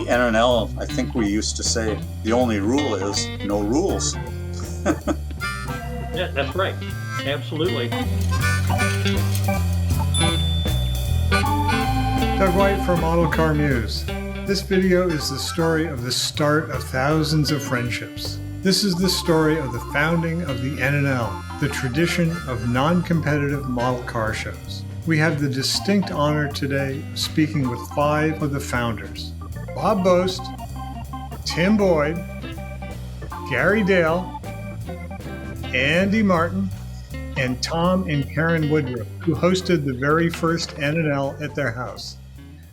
NNL, I think we used to say the only rule is no rules. Yeah, that's right. Absolutely. Doug White for Model Car Muse. This video is the story of the start of thousands of friendships. This is the story of the founding of the NNL, the tradition of non-competitive model car shows. We have the distinct honor today of speaking with 5 of the founders: Bob Bost, Tim Boyd, Gary Dale, Andy Martin, and Tom and Karen Woodruff, who hosted the very first NNL at their house.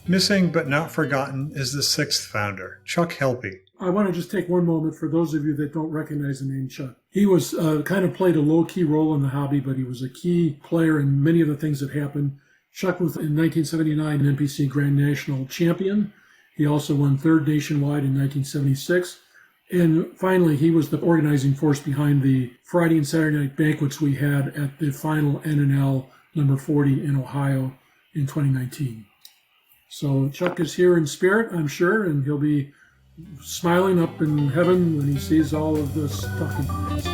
Missing but not forgotten is the 6th founder, Chuck Helppie. I want to just take one moment for those of you that don't recognize the name Chuck. He was kind of played a low-key role in the hobby, but he was a key player in many of the things that happened. Chuck was in 1979 an NPC Grand National champion. He also won 3rd nationwide in 1976. And finally, he was the organizing force behind the Friday and Saturday night banquets we had at the final NNL number 40 in Ohio in 2019. So Chuck is here in spirit, I'm sure, and he'll be smiling up in heaven when he sees all of this talking points.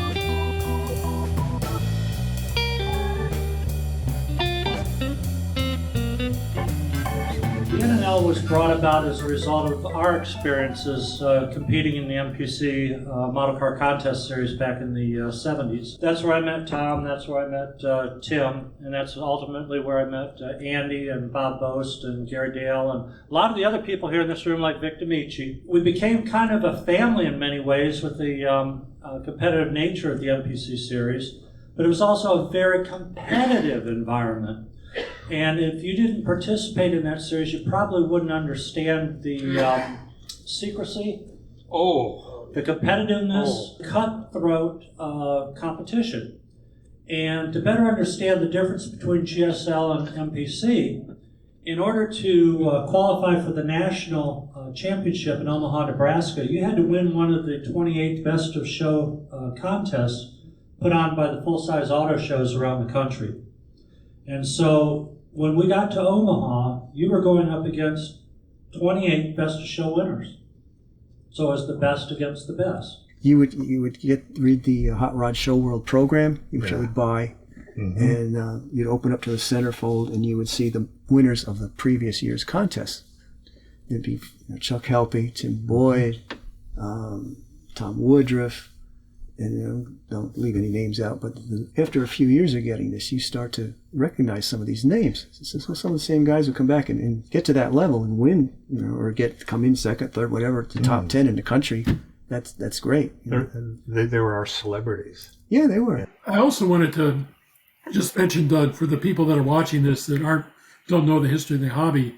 The NNL was brought about as a result of our experiences competing in the MPC Model Car Contest Series back in the 70s. That's where I met Tom, that's where I met Tim, and that's ultimately where I met Andy and Bob Bost and Gary Dale and a lot of the other people here in this room like Vic D'Amici. We became kind of a family in many ways with the competitive nature of the MPC Series, but it was also a very competitive environment. And if you didn't participate in that series, you probably wouldn't understand the secrecy, the competitiveness, cutthroat competition. And to better understand the difference between GSL and MPC, in order to qualify for the national championship in Omaha, Nebraska, you had to win one of the 28 best of show contests put on by the full-size auto shows around the country. And so when we got to Omaha, you were going up against 28 best of show winners. So it was the best against the best. You would read the Hot Rod Show World program, which I would buy, and you'd open up to the centerfold, and you would see the winners of the previous year's contest. It'd be Chuck Helppie, Tim Boyd, Tom Woodruff, and don't leave any names out, but after a few years of getting this, you start to recognize some of these names. So some of the same guys who come back and get to that level and win, or come in second, third, whatever, the top 10 in the country. That's great. They were our celebrities. Yeah, they were. I also wanted to just mention, Doug, for the people that are watching this that don't know the history of the hobby,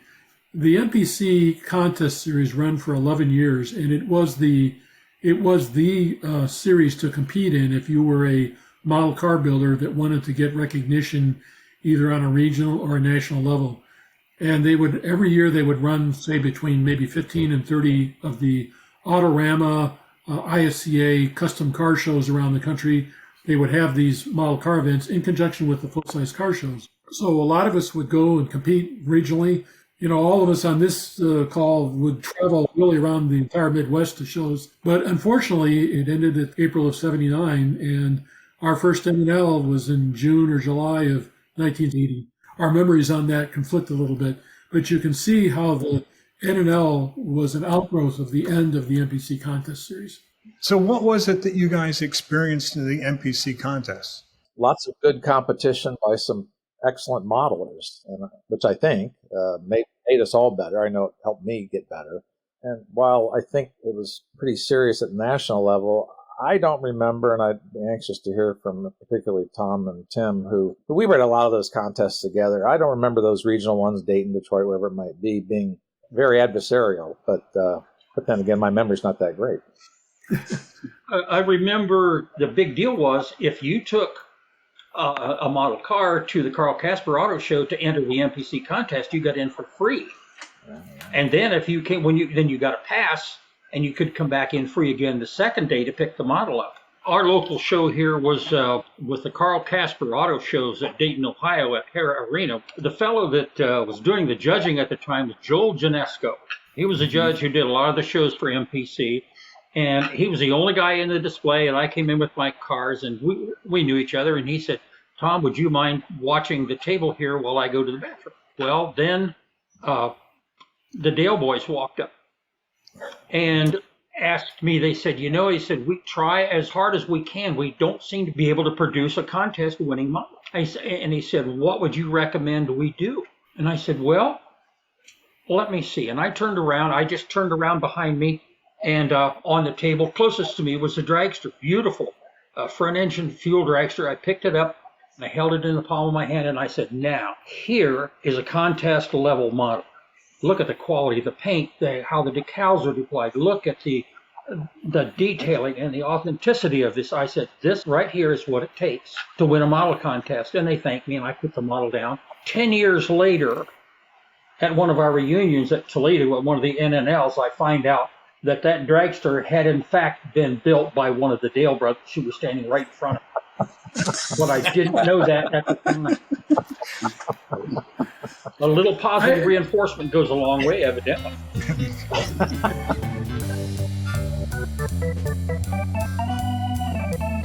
the NPC contest series ran for 11 years, and it was the series to compete in if you were a model car builder that wanted to get recognition either on a regional or a national level. And every year they would run, say, between maybe 15 and 30 of the Autorama, ISCA custom car shows around the country. They would have these model car events in conjunction with the full-size car shows. So a lot of us would go and compete regionally. All of us on this call would travel really around the entire Midwest to shows. But unfortunately, it ended at April of 79, and our first NNL was in June or July of 1980. Our memories on that conflict a little bit, but you can see how the NNL was an outgrowth of the end of the MPC contest series. So what was it that you guys experienced in the MPC contest? Lots of good competition by some excellent modelers, which I think made us all better. I know it helped me get better. And while I think it was pretty serious at the national level, I don't remember, and I'd be anxious to hear from particularly Tom and Tim, who we were at a lot of those contests together. I don't remember those regional ones, Dayton, Detroit, wherever it might be, being very adversarial. But then again, my memory's not that great. I remember the big deal was if you took a model car to the Carl Casper Auto Show to enter the MPC contest, you got in for free. And then if you came, then you got a pass, and you could come back in free again the second day to pick the model up. Our local show here was with the Carl Casper Auto Shows at Dayton, Ohio at Hara Arena. The fellow that was doing the judging at the time was Joel Janesco. He was a judge who did a lot of the shows for MPC, and he was the only guy in the display, and I came in with my cars, and we knew each other, and he said, Tom, would you mind watching the table here while I go to the bathroom? Well, then the Dale boys walked up and asked me, they said, he said, we try as hard as we can. We don't seem to be able to produce a contest winning model. And he said, what would you recommend we do? And I said, well, let me see. And I just turned around behind me, and on the table closest to me was a dragster, beautiful front engine fuel dragster. I picked it up and I held it in the palm of my hand, and I said, now, here is a contest level model. Look at the quality of the paint, how the decals are applied. Look at the detailing and the authenticity of this. I said, this right here is what it takes to win a model contest. And they thanked me, and I put the model down. 10 years later, at one of our reunions at Toledo at one of the NNLs, I find out that dragster had in fact been built by one of the Dale brothers who was standing right in front of me. But I didn't know that at the time. A little positive reinforcement goes a long way, evidently.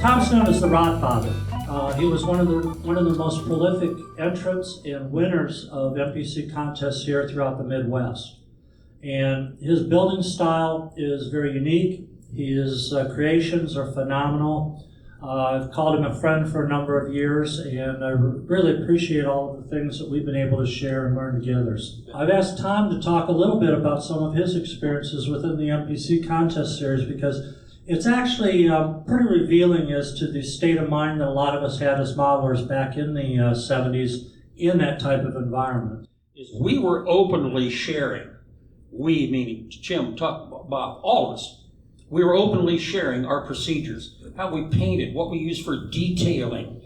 Tom's known as the Rodfather. He was one of the most prolific entrants and winners of MPC contests here throughout the Midwest. And his building style is very unique. His creations are phenomenal. I've called him a friend for a number of years, and I really appreciate all of the things that we've been able to share and learn together. I've asked Tom to talk a little bit about some of his experiences within the MPC contest series, because it's actually pretty revealing as to the state of mind that a lot of us had as modelers back in the 70s in that type of environment. We were openly sharing, we meaning Jim, Tuck, Bob, all of us, we were openly sharing our procedures, how we painted, what we used for detailing,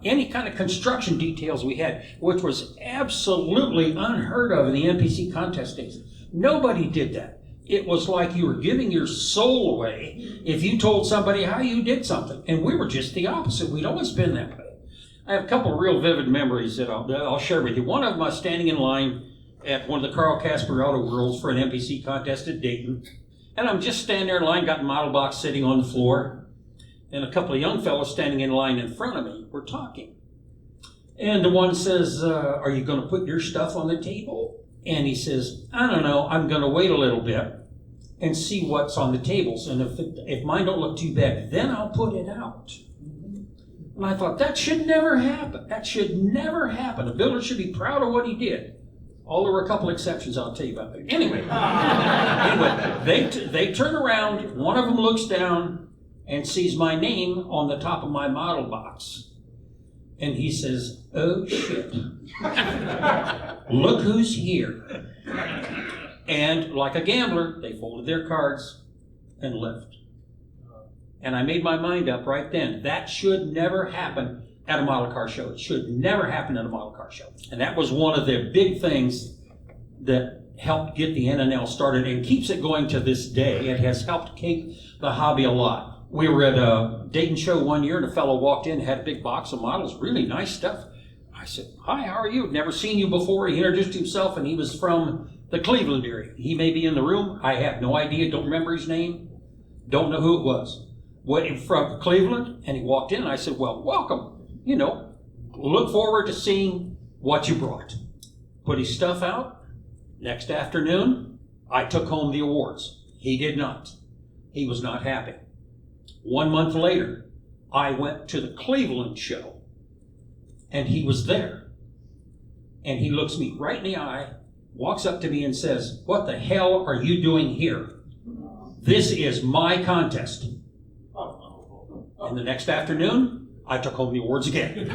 any kind of construction details we had, which was absolutely unheard of in the NPC contest days. Nobody did that. It was like you were giving your soul away if you told somebody how you did something. And we were just the opposite. We'd always been that way. I have a couple of real vivid memories that I'll share with you. One of them, I was standing in line at one of the Carl Casper Auto Worlds for an NPC contest at Dayton. And I'm just standing there in line, got the model box sitting on the floor, and a couple of young fellows standing in line in front of me were talking. And the one says, are you going to put your stuff on the table? And he says, I don't know, I'm going to wait a little bit and see what's on the tables. And if mine don't look too bad, then I'll put it out. And I thought, that should never happen. That should never happen. A builder should be proud of what he did. There were a couple exceptions I'll tell you about. Anyway, they turn around. One of them looks down and sees my name on the top of my model box. And he says, oh, shit. Look who's here. And like a gambler, they folded their cards and left. And I made my mind up right then. That should never happen at a model car show. It should never happen at a model car show. And that was one of the big things that helped get the NNL started and keeps it going to this day. It has helped keep the hobby a lot. We were at a Dayton show one year, and a fellow walked in, had a big box of models, really nice stuff. I said, hi, how are you? Never seen you before. He introduced himself, and he was from the Cleveland area. He may be in the room. I have no idea. Don't remember his name. Don't know who it was. From Cleveland, and he walked in, and I said, well, welcome. Look forward to seeing what you brought. Put his stuff out. Next afternoon, I took home the awards. He did not. He was not happy. 1 month later, I went to the Cleveland show, and he was there. And he looks me right in the eye, walks up to me and says, what the hell are you doing here? This is my contest. And the next afternoon, I took home the awards again.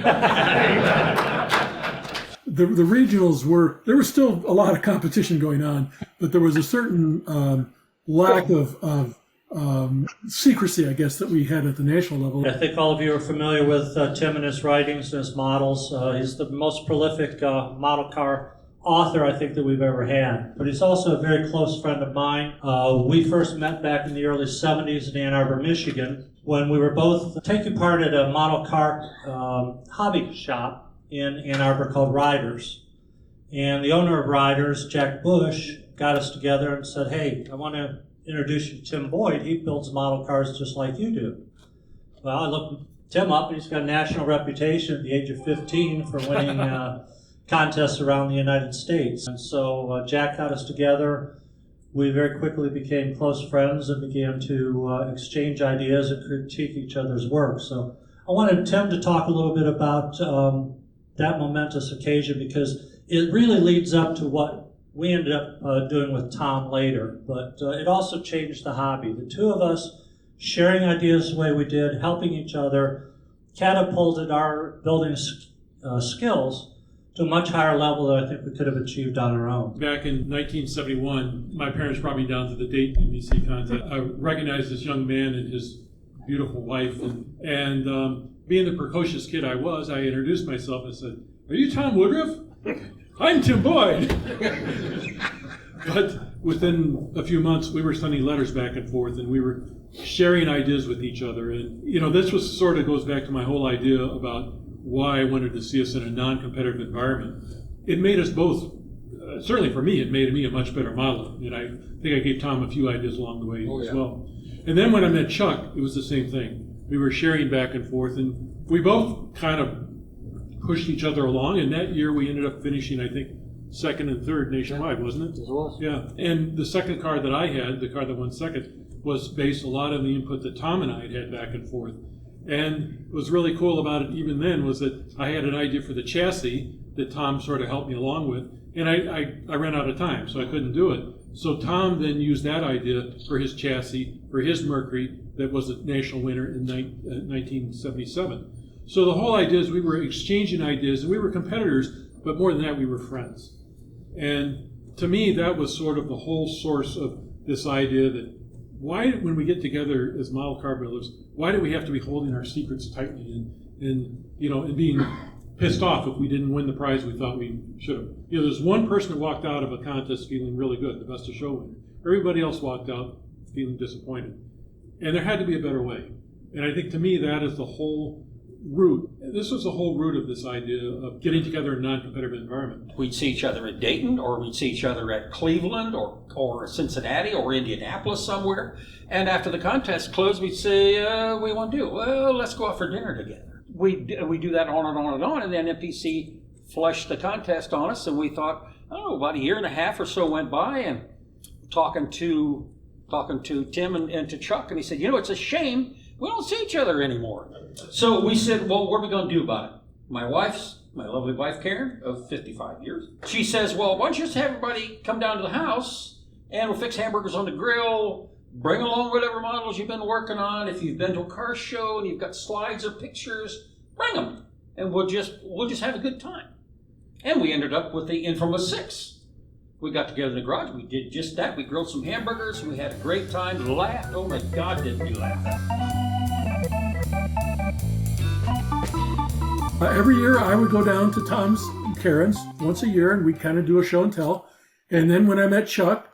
The regionals there was still a lot of competition going on, but there was a certain lack of secrecy, I guess, that we had at the national level. I think all of you are familiar with Tim and his writings and his models. He's the most prolific model car author I think that we've ever had. But he's also a very close friend of mine. We first met back in the early 70s in Ann Arbor, Michigan, when we were both taking part at a model car hobby shop in Ann Arbor called Riders. And the owner of Riders, Jack Bush, got us together and said, hey, I want to introduce you to Tim Boyd. He builds model cars just like you do. Well, I looked Tim up, and he's got a national reputation at the age of 15 for winning contests around the United States. And so Jack got us together. We very quickly became close friends and began to exchange ideas and critique each other's work. So I wanted Tim to talk a little bit about that momentous occasion, because it really leads up to what we ended up doing with Tom later. But it also changed the hobby. The two of us sharing ideas the way we did, helping each other, catapulted our building skills to a much higher level than I think we could have achieved on our own. Back in 1971, my parents brought me down to the Dayton NBC contest. I recognized this young man and his beautiful wife, and being the precocious kid I was, I introduced myself and said, "Are you Tom Woodruff?" "I'm Tim Boyd." But within a few months, we were sending letters back and forth, and we were sharing ideas with each other. And, this was sort of goes back to my whole idea about why I wanted to see us in a non-competitive environment. It made us both, certainly for me, it made me a much better modeler. And I think I gave Tom a few ideas along the way as well. And then when I met Chuck, it was the same thing. We were sharing back and forth, and we both kind of pushed each other along. And that year we ended up finishing, I think, second and third nationwide, wasn't it? It was. Yeah. And the second car that I had, the car that won second, was based a lot on the input that Tom and I had back and forth. And what was really cool about it even then was that I had an idea for the chassis that Tom sort of helped me along with, and I ran out of time, so I couldn't do it. So Tom then used that idea for his chassis, for his Mercury, that was a national winner in 1977. So the whole idea is we were exchanging ideas, and we were competitors, but more than that, we were friends. And to me, that was sort of the whole source of this idea that why, when we get together as model car builders, why do we have to be holding our secrets tightly and being pissed off if we didn't win the prize we thought we should have? There's one person that walked out of a contest feeling really good, the best of show winner. Everybody else walked out feeling disappointed. And there had to be a better way. And I think to me that is the whole root. This was the whole root of this idea of getting together in a non-competitive environment. We'd see each other at Dayton, or we'd see each other at Cleveland, or Cincinnati, or Indianapolis somewhere. And after the contest closed, we'd say, what do you want to do? Well, let's go out for dinner together. We do that on and on and on. And then NPC flushed the contest on us, and we thought, about a year and a half or so went by, and talking to Tim and to Chuck, and he said, it's a shame we don't see each other anymore. So we said, well, what are we going to do about it? My lovely wife, Karen, of 55 years, she says, well, why don't you just have everybody come down to the house, and we'll fix hamburgers on the grill, bring along whatever models you've been working on. If you've been to a car show and you've got slides or pictures, bring them, and we'll just have a good time. And we ended up with the infamous 6. We got together in the garage. We did just that. We grilled some hamburgers. We had a great time. Laughed. Oh my God, did we laugh! Every year I would go down to Tom's and Karen's once a year, and we'd kind of do a show and tell. And then when I met Chuck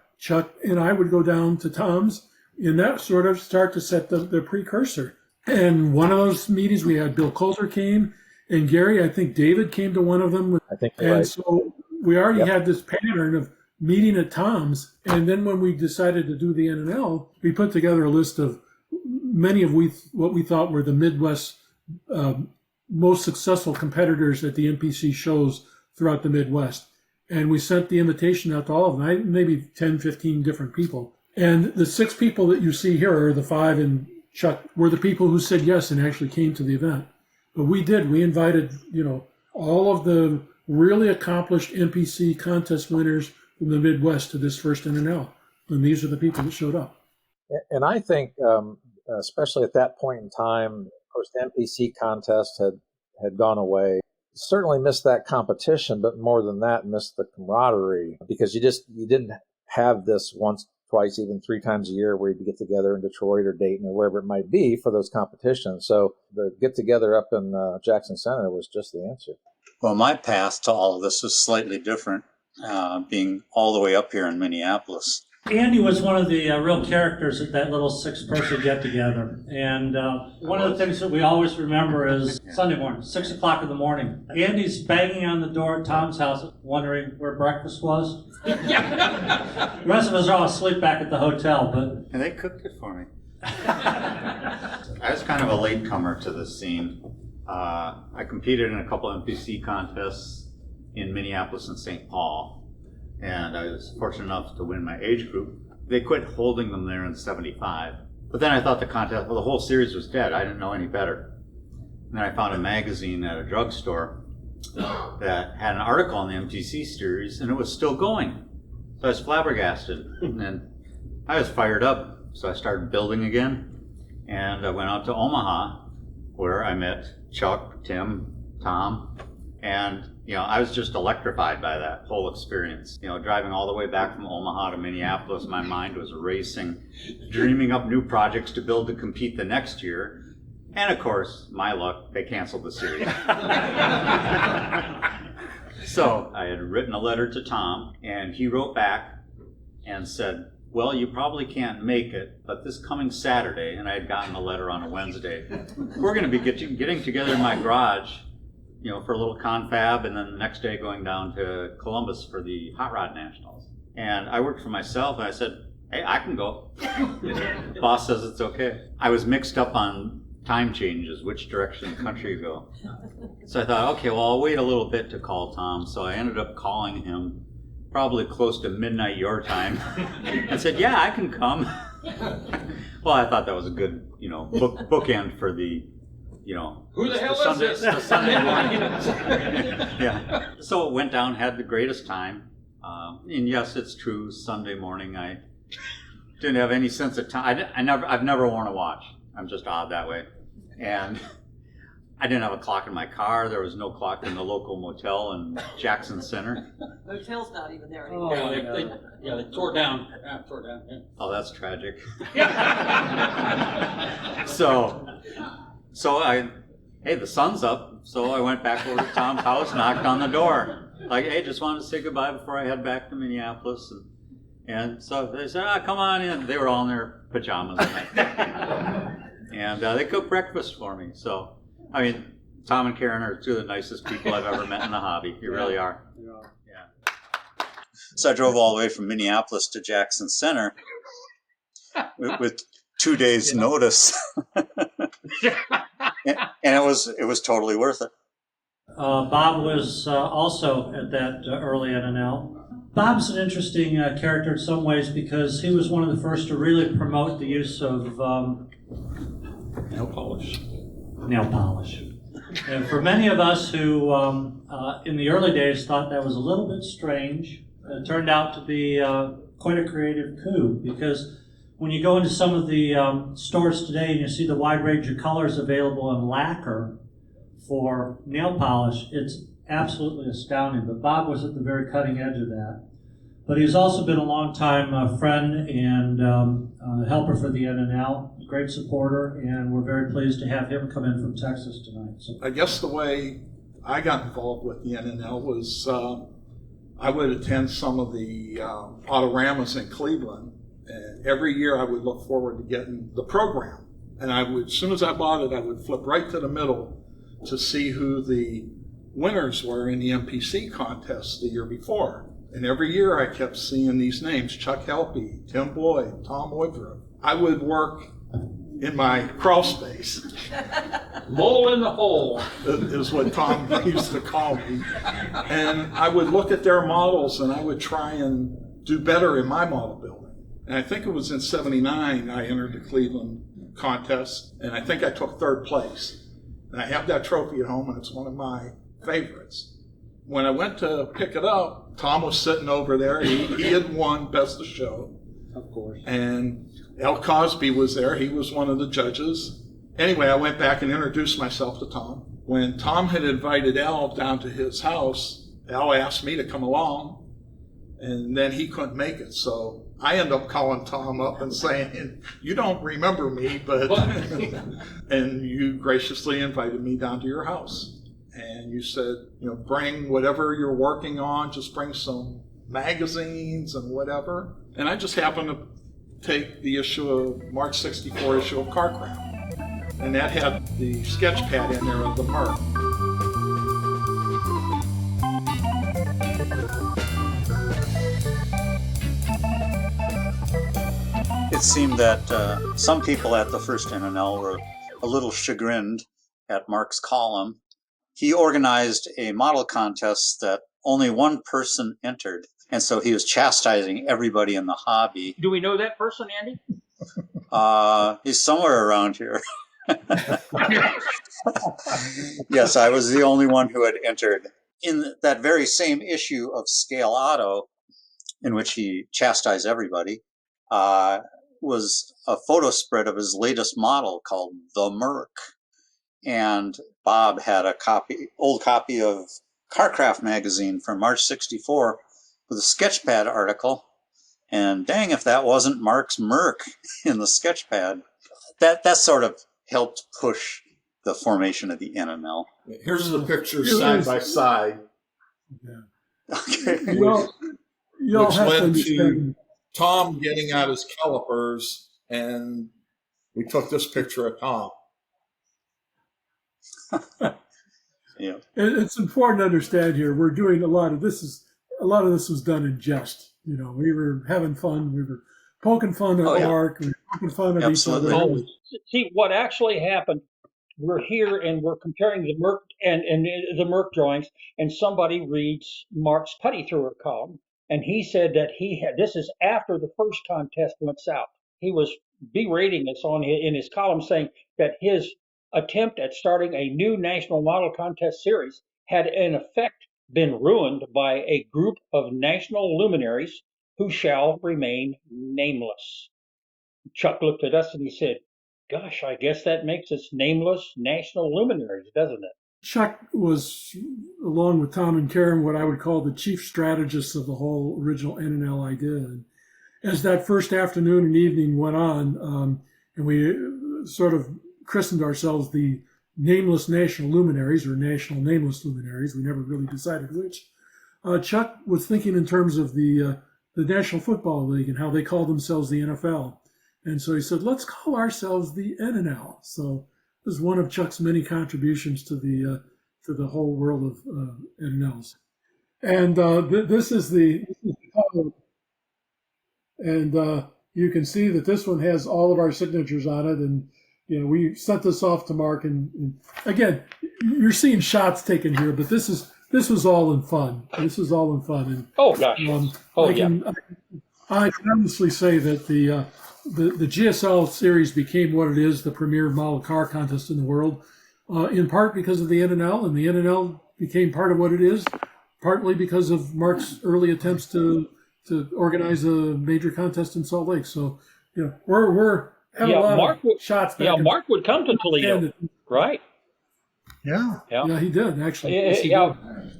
and I would go down to Tom's, and that sort of start to set the precursor. And one of those meetings we had, Bill Coulter came, and Gary, I think David came to one of them. I think you're right. So we already had this pattern of meeting at Tom's. And then when we decided to do the NNL, we put together a list of many of what we thought were the Midwest most successful competitors at the NPC shows throughout the Midwest. And we sent the invitation out to all of them, maybe 10, 15 different people. And the 6 people that you see here, are the 5 and Chuck, were the people who said yes and actually came to the event. But we invited, all of the really accomplished NPC contest winners from the Midwest to this first NNL. And these are the people that showed up. And I think, especially at that point in time, of course, the NPC contest had gone away. Certainly missed that competition, but more than that, missed the camaraderie, because you didn't have this once, twice, even 3 times a year where you'd get together in Detroit or Dayton or wherever it might be for those competitions. So the get together up in Jackson Center was just the answer. Well, my path to all of this is slightly different, being all the way up here in Minneapolis. Andy was one of the real characters at that little 6-person get-together. And one of the things that we always remember is Sunday morning, 6 o'clock in the morning. Andy's banging on the door at Tom's house, wondering where breakfast was. The rest of us are all asleep back at the hotel, but... And they cooked it for me. I was kind of a latecomer to this scene. I competed in a couple NPC contests in Minneapolis and St. Paul. And I was fortunate enough to win my age group. They quit holding them there in '75. But then I thought the whole series was dead. I didn't know any better. And then I found a magazine at a drugstore that had an article on the MTC series, and it was still going. So I was flabbergasted. And I was fired up. So I started building again. And I went out to Omaha, where I met Chuck, Tim, Tom, and I was just electrified by that whole experience. Driving all the way back from Omaha to Minneapolis, my mind was racing, dreaming up new projects to build to compete the next year. And of course, my luck, they canceled the series. So I had written a letter to Tom, and he wrote back and said, well, you probably can't make it, but this coming Saturday, and I had gotten a letter on a Wednesday, we're going to be getting together in my garage, for a little confab, and then the next day going down to Columbus for the Hot Rod Nationals. And I worked for myself, and I said, hey, I can go. Boss says it's okay. I was mixed up on time changes, which direction the country to go. So I thought, okay, well, I'll wait a little bit to call Tom. So I ended up calling him probably close to midnight your time and said, yeah, I can come. Well, I thought that was a good, bookend for the, who the hell is this? The Sunday morning. Yeah. So it went down, had the greatest time. And yes, it's true, Sunday morning I didn't have any sense of time. I've never worn a watch. I'm just odd that way. And I didn't have a clock in my car. There was no clock in the local motel in Jackson Center. Motel's not even there anymore. They tore down. Yeah. Oh, that's tragic. So the sun's up. So I went back over to Tom's house, knocked on the door. Like, hey, just wanted to say goodbye before I head back to Minneapolis. And so they said, come on in. They were all in their pajamas. And they cooked breakfast for me. So, Tom and Karen are two of the nicest people I've ever met in the hobby. You really are. Yeah. So I drove all the way from Minneapolis to Jackson Center with 2 days' notice. And it was totally worth it. Bob was also at that early NNL. Bob's an interesting character in some ways because he was one of the first to really promote the use of Nail polish. And for many of us who in the early days thought that was a little bit strange, it turned out to be quite a creative coup, because when you go into some of the stores today and you see the wide range of colors available in lacquer for nail polish, it's absolutely astounding. But Bob was at the very cutting edge of that. But he's also been a long-time friend and helper for the NNL, great supporter, and we're very pleased to have him come in from Texas tonight. So I guess the way I got involved with the NNL was I would attend some of the autoramas in Cleveland, and every year I would look forward to getting the program. And I would, as soon as I bought it, I would flip right to the middle to see who the winners were in the MPC contest the year before. And every year I kept seeing these names: Chuck Helppie, Tim Boyd, Tom Woodruff. I would work in my crawl space. Mole in the hole is what Tom used to call me. And I would look at their models and I would try and do better in my model building. And I think it was in '79 I entered the Cleveland contest, and I think I took third place. And I have that trophy at home, and it's one of my favorites. When I went to pick it up, Tom was sitting over there. He had won Best of Show. of course. And Al Cosby was there. He was one of the judges. Anyway, I went back and introduced myself to Tom. When Tom had invited Al down to his house, Al asked me to come along, and then he couldn't make it. So I ended up calling Tom up and saying, you don't remember me, but and you graciously invited me down to your house. And you said, bring whatever you're working on, just bring some magazines and whatever. And I just happened to take the March 64 issue of Carcraft. And that had the sketch pad in there of the Merc. It seemed that some people at the first NNL were a little chagrined at Mark's column. He organized a model contest that only one person entered, and so he was chastising everybody in the hobby. Do we know that person, Andy? He's somewhere around here. Yes, I was the only one who had entered. In that very same issue of Scale Auto, in which he chastised everybody, was a photo spread of his latest model called the Merc. And Bob had a old copy of Carcraft magazine from March 64 with a sketchpad article. And dang, if that wasn't Mark's Merc in the sketchpad. That sort of helped push the formation of the NNL. Here's the pictures side by side. Yeah. Okay. Y'all Which have to led understand. to Tom getting out his calipers, and we took this picture of Tom. Yeah. It's important to understand here. We're doing a lot of this was done in jest. We were having fun. We were poking fun at Mark. We were poking fun at Absolutely. each other. See, what actually happened, we're here and we're comparing the Merc and the Merc drawings, and somebody reads Mark's putty thrower column, and he said that this is after the first contest went south. He was berating us in his column, saying that his attempt at starting a new national model contest series had in effect been ruined by a group of national luminaries who shall remain nameless. Chuck looked at us and he said, "Gosh, I guess that makes us nameless national luminaries, doesn't it?" Chuck was, along with Tom and Karen, what I would call the chief strategists of the whole original NNL idea. And as that first afternoon and evening went on, and we sort of christened ourselves the Nameless National Luminaries, or National Nameless Luminaries, we never really decided which, Chuck was thinking in terms of the National Football League and how they call themselves the NFL. And so he said, let's call ourselves the NNL. So this is one of Chuck's many contributions to the whole world of NNLs. And this is the cover. And you can see that this one has all of our signatures on it. And we sent this off to Mark. And again, you're seeing shots taken here, but this was all in fun. This was all in fun. And oh gosh! I can honestly say that the GSL series became what it is, the premier model car contest in the world, in part because of the NNL, and the NNL became part of what it is, partly because of Mark's early attempts to organize a major contest in Salt Lake. So, we're having a lot of shots. Mark would come to Toledo, right? Yeah. Yeah, he did, actually.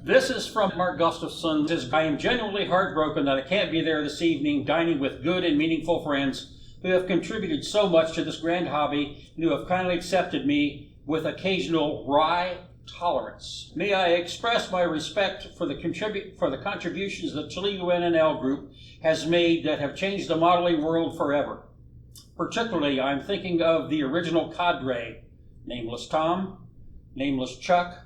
This is from Mark Gustafson. Says, "I am genuinely heartbroken that I can't be there this evening, dining with good and meaningful friends who have contributed so much to this grand hobby and who have kindly accepted me with occasional wry tolerance. May I express my respect for the contributions the Toledo NNL group has made that have changed the modeling world forever. Particularly, I'm thinking of the original cadre, Nameless Tom, Nameless Chuck,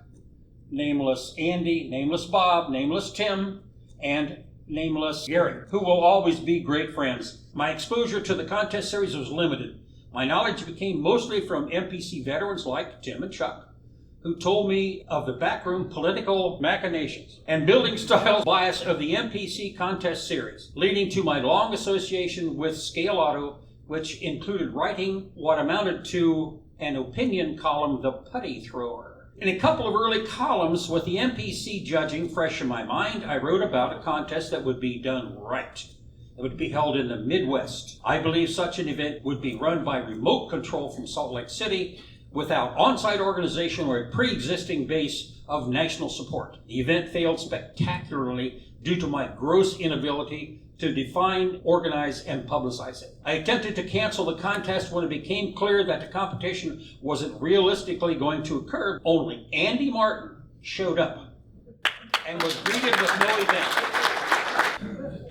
Nameless Andy, Nameless Bob, Nameless Tim, and Nameless Gary, who will always be great friends. My exposure to the contest series was limited. My knowledge became mostly from MPC veterans like Tim and Chuck, who told me of the backroom political machinations and building style bias of the MPC contest series, leading to my long association with Scale Auto, which included writing what amounted to an opinion column, The Putty Thrower. In a couple of early columns with the MPC judging fresh in my mind, I wrote about a contest that would be done right. It would be held in the Midwest. I believe such an event would be run by remote control from Salt Lake City without on-site organization or a pre-existing base of national support. The event failed spectacularly due to my gross inability to define, organize, and publicize it. I attempted to cancel the contest when it became clear that the competition wasn't realistically going to occur. Only Andy Martin showed up and was greeted with no event.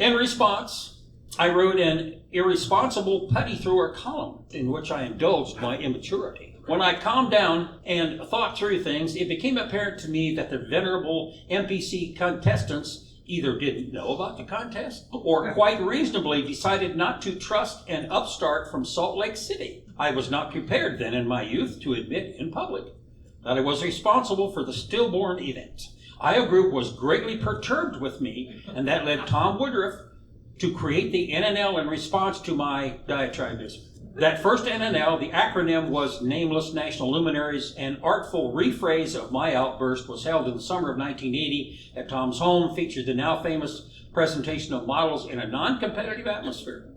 In response, I wrote an irresponsible putty-thrower column in which I indulged my immaturity. When I calmed down and thought through things, it became apparent to me that the venerable MPC contestants either didn't know about the contest or quite reasonably decided not to trust an upstart from Salt Lake City. I was not prepared then in my youth to admit in public that I was responsible for the stillborn event. Io Group was greatly perturbed with me, and that led Tom Woodruff to create the NNL in response to my diatribes. That first NNL, the acronym was Nameless, National Luminaries. An artful rephrase of my outburst was held in the summer of 1980 at Tom's home, featured the now famous presentation of models in a non-competitive atmosphere.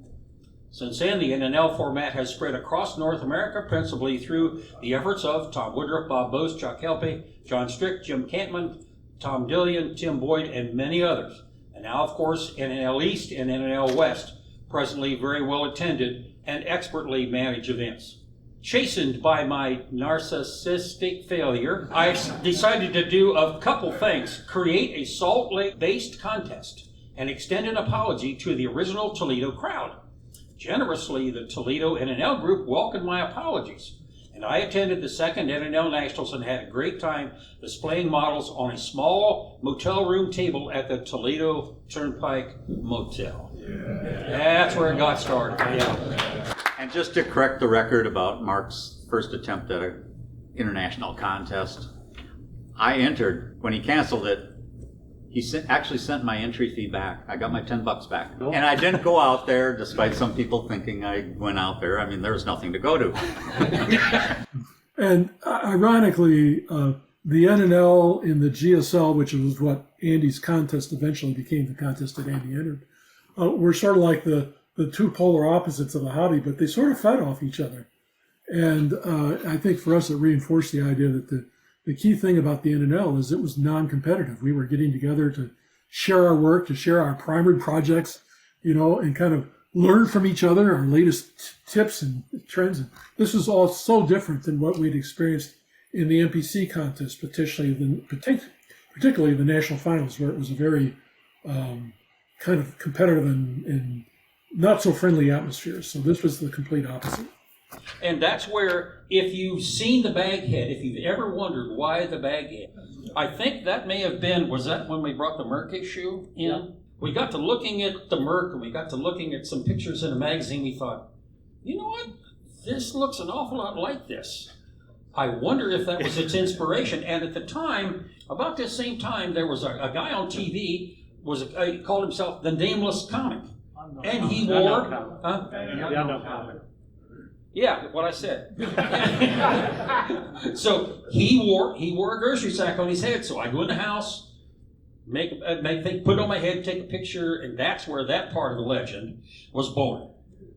Since then, the NNL format has spread across North America, principally through the efforts of Tom Woodruff, Bob Bost, Chuck Helppie, John Strick, Jim Cantman, Tom Dillion, Tim Boyd, and many others. And now, of course, NNL East and NNL West, presently very well attended and expertly managed events. Chastened by my narcissistic failure, I decided to do a couple things: create a Salt Lake-based contest and extend an apology to the original Toledo crowd. Generously, the Toledo NNL group welcomed my apologies, and I attended the second NNL Nationals and had a great time displaying models on a small motel room table at the Toledo Turnpike Motel. That's where it got started. Yeah. And just to correct the record about Mark's first attempt at an international contest, I entered. When he canceled it, he actually sent my entry fee back. I got my $10 back. And I didn't go out there, despite some people thinking I went out there. I mean, there was nothing to go to. And ironically, the NNL in the GSL, which was what Andy's contest eventually became, the contest that Andy entered, were sort of like the two polar opposites of the hobby, but they sort of fed off each other. And I think for us, it reinforced the idea that the key thing about the NNL is it was non-competitive. We were getting together to share our work, to share our primary projects, and kind of learn from each other, our latest tips and trends. And this was all so different than what we'd experienced in the MPC contest, particularly the national finals, where it was a very kind of competitive and not so friendly atmosphere. So this was the complete opposite. And that's where, if you've seen the baghead, if you've ever wondered why the baghead, I think that may have been, was that when we brought the Merc issue in? Yeah. We got to looking at the Merc, and we got to looking at some pictures in a magazine. We thought, you know what? This looks an awful lot like this. I wonder if that was its inspiration. And at the time, about the same time, there was a guy on TV, he called himself the Nameless Comic. And he wore... Yeah, what I said. So he wore a grocery sack on his head. So I go in the house, put it on my head, take a picture, and that's where that part of the legend was born.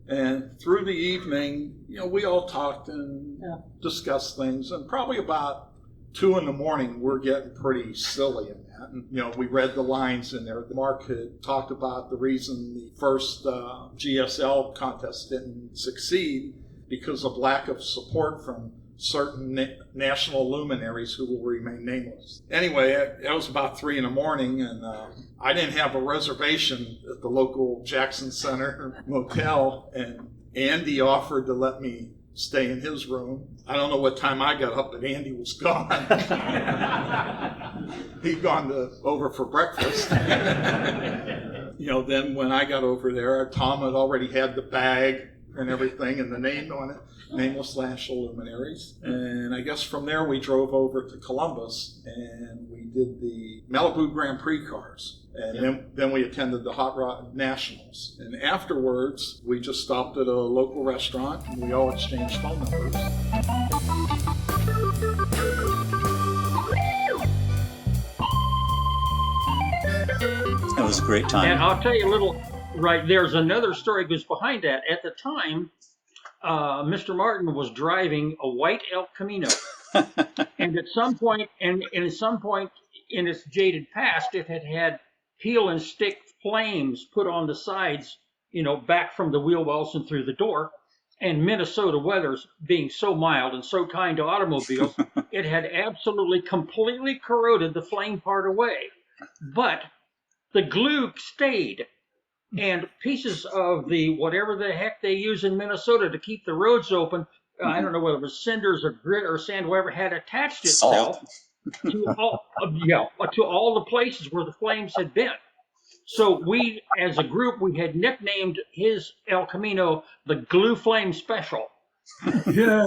And through the evening, we all talked and discussed things, and probably about 2 a.m, we're getting pretty silly in that. And, we read the lines in there. Mark had talked about the reason the first GSL contest didn't succeed, because of lack of support from certain national luminaries who will remain nameless. Anyway, it was about 3 a.m, and I didn't have a reservation at the local Jackson Center motel, and Andy offered to let me stay in his room. I don't know what time I got up, but Andy was gone. He'd gone over for breakfast. Then when I got over there, Tom had already had the bag and everything, and the name on it, Nameless National Luminaries. And I guess from there we drove over to Columbus, and we did the Malibu Grand Prix cars. And then we attended the Hot Rod Nationals. And afterwards, we just stopped at a local restaurant, and we all exchanged phone numbers. It was a great time. And I'll tell you a little... Right, there's another story that goes behind that. At the time, Mr. Martin was driving a white Elk Camino, and at some point in its jaded past, it had peel and stick flames put on the sides, back from the wheel wells and through the door. And Minnesota weather's being so mild and so kind to automobiles, it had absolutely completely corroded the flame part away, but the glue stayed. and pieces of the whatever the heck they use in Minnesota to keep the roads open. I don't know whether it was cinders or grit or sand, whatever had attached itself to all the places where the flames had been. So we, as a group, we had nicknamed his El Camino the Glue Flame Special. Yeah.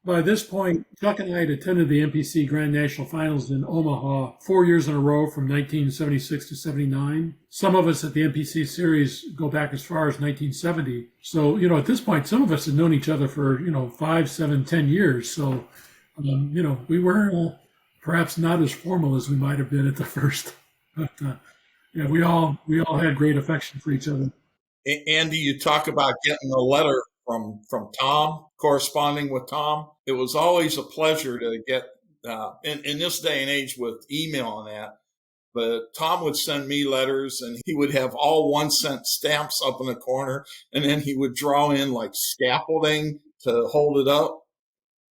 By this point, Chuck and I had attended the NPC Grand National Finals in Omaha 4 years in a row from 1976 to 79. Some of us at the NPC series go back as far as 1970. So, at this point, some of us had known each other for, 5, 7, 10 years. So, we were perhaps not as formal as we might have been at the first. But, we all had great affection for each other. Andy, you talk about getting a letter from Tom, corresponding with Tom. It was always a pleasure to get, in this day and age with email and that, but Tom would send me letters and he would have all 1 cent stamps up in the corner, and then he would draw in like scaffolding to hold it up.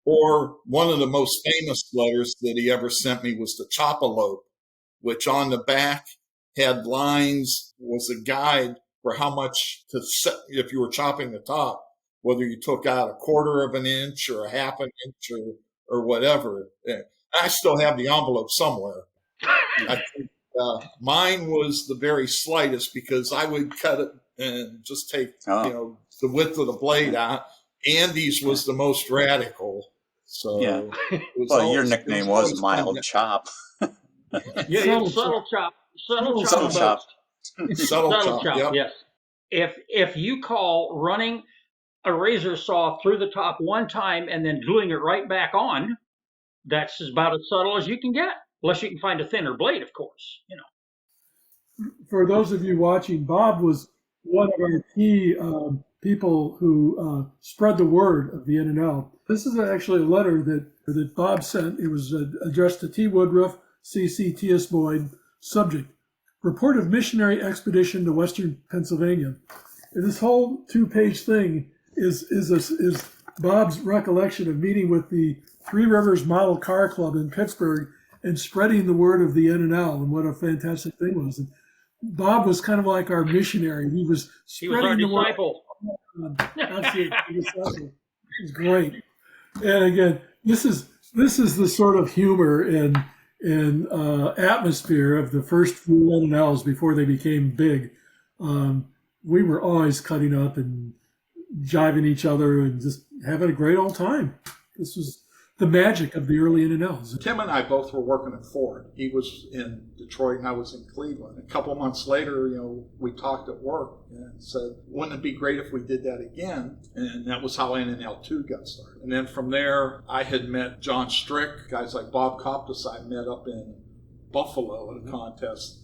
Or one of the most famous letters that he ever sent me was the Chopalope, which on the back had lines, was a guide for how much to set, if you were chopping the top, whether you took out 1/4 of an inch or 1/2 an inch or whatever. I still have the envelope somewhere. I think mine was the very slightest because I would cut it and just take the width of the blade out. Andy's was the most radical. So yeah. Well, your nickname was Mild Chop. Yeah, subtle chop. Subtle chop. Subtle chop, yep. Yes. If you call running a razor saw through the top one time and then gluing it right back on, that's about as subtle as you can get, unless you can find a thinner blade, of course. For those of you watching, Bob was one of our key people who spread the word of the NNL. This is actually a letter that Bob sent. It was addressed to T. Woodruff, C.C. T.S. Boyd. Subject: Report of Missionary Expedition to Western Pennsylvania. And this whole 2-page thing is Bob's recollection of meeting with the Three Rivers Model Car Club in Pittsburgh and spreading the word of the NNL and what a fantastic thing it was. And Bob was kind of like our missionary. He was spreading the word. Absolutely. It was great. And again, this is the sort of humor and atmosphere of the first few NNLs before they became big. We were always cutting up and jiving each other and just having a great old time. This was the magic of the early NNLs. Tim and I both were working at Ford. He was in Detroit and I was in Cleveland. A couple of months later, we talked at work and said, wouldn't it be great if we did that again? And that was how NNL2 got started. And then from there, I had met John Strick, guys like Bob Coptus I met up in Buffalo at a contest.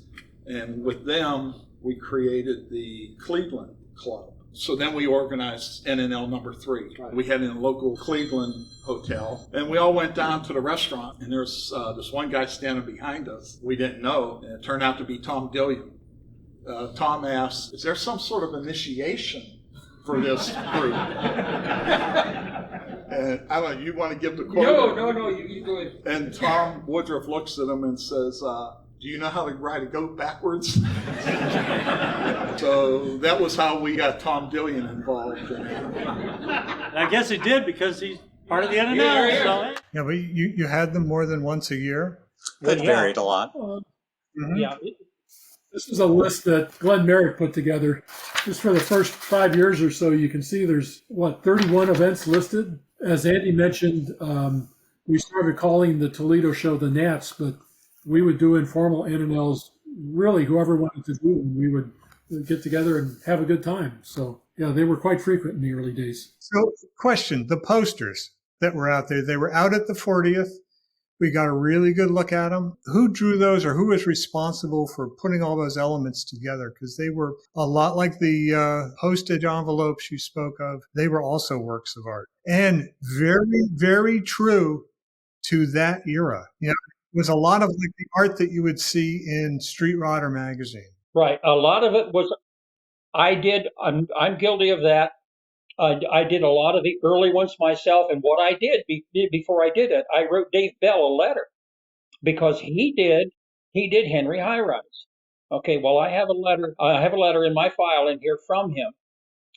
And with them, we created the Cleveland Club. So then we organized NNL number 3. Right. We had in a local Cleveland hotel, and we all went down to the restaurant, and there's this one guy standing behind us we didn't know, and it turned out to be Tom Dillion. Tom asked, is there some sort of initiation for this group? And I don't know, you want to give the quote? No, you go ahead. And Tom Woodruff looks at him and says, do you know how to ride a goat backwards? So that was how we got Tom Dillion involved. I guess he did because he's part of the NNL. So. Yeah, but you had them more than once a year? It varied a lot. Yeah. This is a list that Glenn Merrick put together. Just for the first 5 years or so, you can see there's, 31 events listed. As Andy mentioned, we started calling the Toledo show the Nats, but we would do informal NNLs, really whoever wanted to do them. We would get together and have a good time. So, yeah, they were quite frequent in the early days. So, question, the posters that were out there, they were out at the 40th. We got a really good look at them. Who drew those, or who was responsible for putting all those elements together? Because they were a lot like the postage envelopes you spoke of. They were also works of art. And very, very true to that era. It was a lot of like the art that you would see in Street Rodder magazine. Right. A lot of it was, I'm guilty of that. I did a lot of the early ones myself. And what I did before I did it, I wrote Dave Bell a letter because he did Henry High Rise. Okay, well, I have a letter. I have a letter in my file in here from him.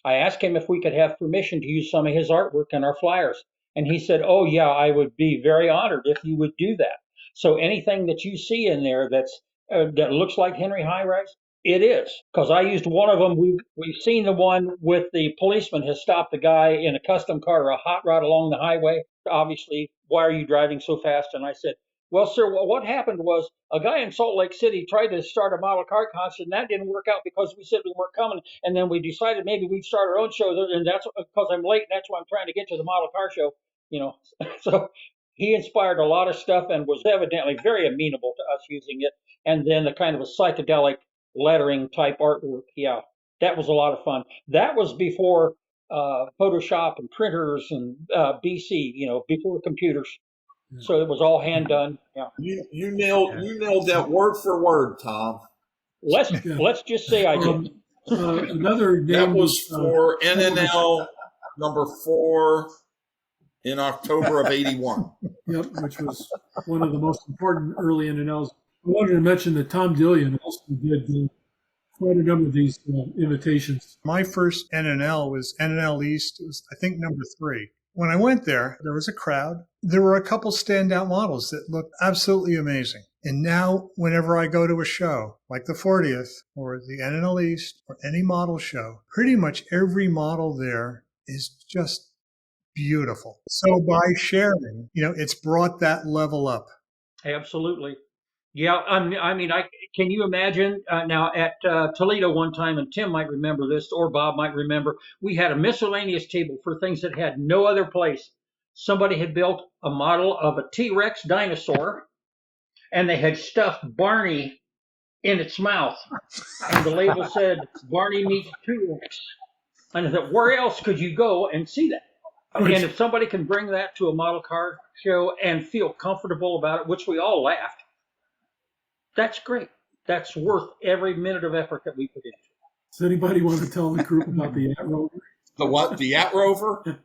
I asked him if we could have permission to use some of his artwork in our flyers, and he said, "Oh yeah, I would be very honored if you would do that." So anything that you see in there that looks like Henry High Rise, it is, because I used one of them. We've seen the one with the policeman has stopped a guy in a custom car or a hot rod along the highway. Obviously, why are you driving so fast? And I said, well, sir, what happened was a guy in Salt Lake City tried to start a model car concert, and that didn't work out because we said we weren't coming. And then we decided maybe we'd start our own show, and that's because I'm late, and that's why I'm trying to get to the model car show, you know. So he inspired a lot of stuff and was evidently very amenable to us using it. And then the kind of a psychedelic lettering type artwork, yeah, that was a lot of fun. That was before Photoshop and printers and BC, you know, before computers. So it was all hand done. Yeah. You nailed that word for word, Tom. Let's just say I did. Another name That was for NNL number 4 in October of '81. Yep, which was one of the most important early NNLs. I wanted to mention that Tom Dillion also did quite a number of these invitations. My first NNL was NNL East. It was, I think, number 3. When I went there, there was a crowd. There were a couple standout models that looked absolutely amazing. And now, whenever I go to a show, like the 40th or the NNL East or any model show, pretty much every model there is just beautiful. So by sharing, it's brought that level up. Absolutely. Yeah, I mean, can you imagine now at Toledo one time, and Tim might remember this, or Bob might remember, we had a miscellaneous table for things that had no other place. Somebody had built a model of a T-Rex dinosaur, and they had stuffed Barney in its mouth, and the label said, Barney meets T-Rex. And I thought, where else could you go and see that? And if somebody can bring that to a model car show and feel comfortable about it, which we all laughed, that's great. That's worth every minute of effort that we put into it. Does anybody want to tell the group about the Yacht Rover? The what? The Yacht Rover?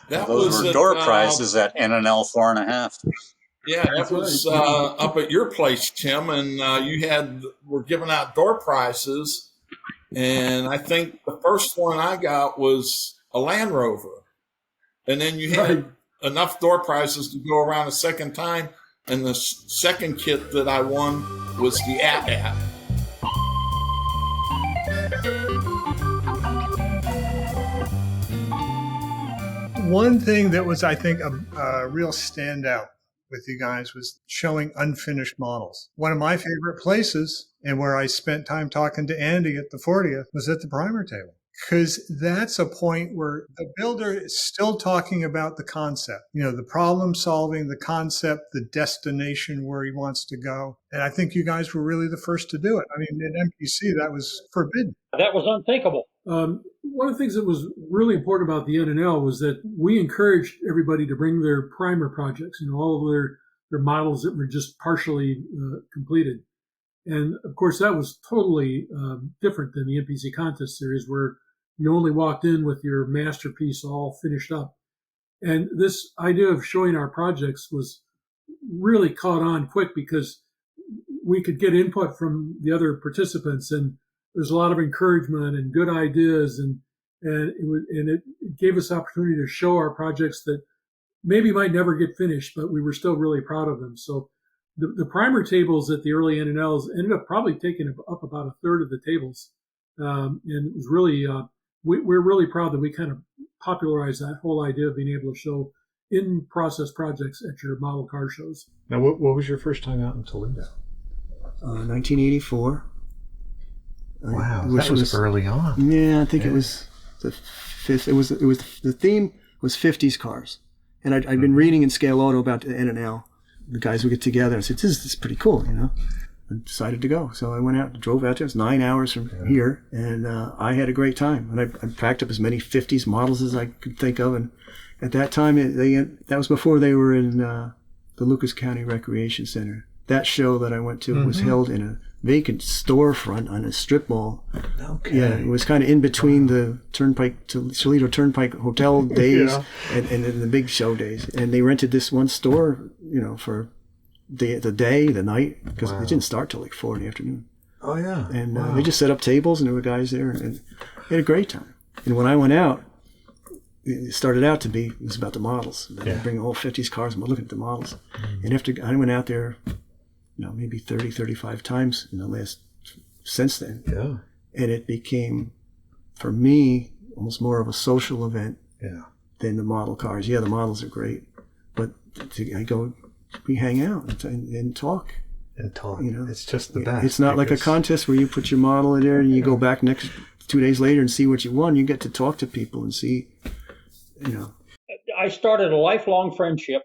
Those were door prizes at NNL 4.5. Yeah, that was up at your place, Tim, and were giving out door prizes. And I think the first one I got was a Land Rover. And then you had enough door prizes to go around a second time. And the second kit that I won was the AT-AT. One thing that was, I think, a real standout with you guys was showing unfinished models. One of my favorite places, and where I spent time talking to Andy at the 40th, was at the primer table. Because that's a point where the builder is still talking about the concept, the problem solving, the concept, the destination where he wants to go. And I think you guys were really the first to do it. I mean, at MPC, that was forbidden. That was unthinkable. One of the things that was really important about the NNL was that we encouraged everybody to bring their primer projects, all of their models that were just partially completed. And of course, that was totally different than the NPC contest series, where you only walked in with your masterpiece all finished up. And this idea of showing our projects was really caught on quick because we could get input from the other participants, and there's a lot of encouragement and good ideas, and it gave us opportunity to show our projects that maybe might never get finished, but we were still really proud of them. So the primer tables at the early NNLs ended up probably taking up about a third of the tables. And it was really, we're really proud that we kind of popularized that whole idea of being able to show in-process projects at your model car shows. Now, what was your first time out in Toledo? 1984. Wow, that was early on. Yeah, I think it was the fifth. It was the theme was 50s cars, and I'd been reading in Scale Auto about the NNL. The guys would get together and said, "This is pretty cool," I decided to go. So I went out, drove out there. It was 9 hours from here, and I had a great time. And I packed up as many 50s models as I could think of. And at that time, that was before they were in the Lucas County Recreation Center. That show that I went to was held in a vacant storefront on a strip mall. Okay. Yeah, it was kind of in between the Toledo Turnpike Hotel days and the big show days. And they rented this one store, for the day, the night, because it didn't start till like 4 in the afternoon. Oh, yeah. And Wow. they just set up tables, and there were guys there, and we had a great time. And when I went out, it started out to be, it was about the models. They'd bring all 50s cars, and we're looking at the models. And after I went out there, maybe 30, 35 times in the last, since then. Yeah. And it became, for me, almost more of a social event than the model cars. Yeah, the models are great, but we hang out and talk. And talk. It's just the best. It's not like a contest where you put your model in there and you go back 2 days later and see what you won. You get to talk to people and see, I started a lifelong friendship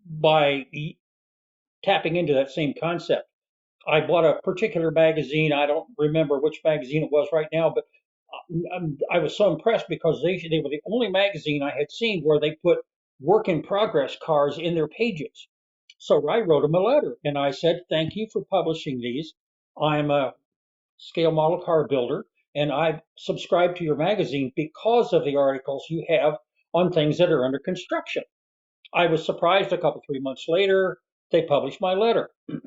by tapping into that same concept. I bought a particular magazine. I don't remember which magazine it was right now, but I was so impressed because they were the only magazine I had seen where they put work in progress cars in their pages. So I wrote them a letter and I said, thank you for publishing these. I'm a scale model car builder and I subscribe to your magazine because of the articles you have on things that are under construction. I was surprised 3 months later, they published my letter. A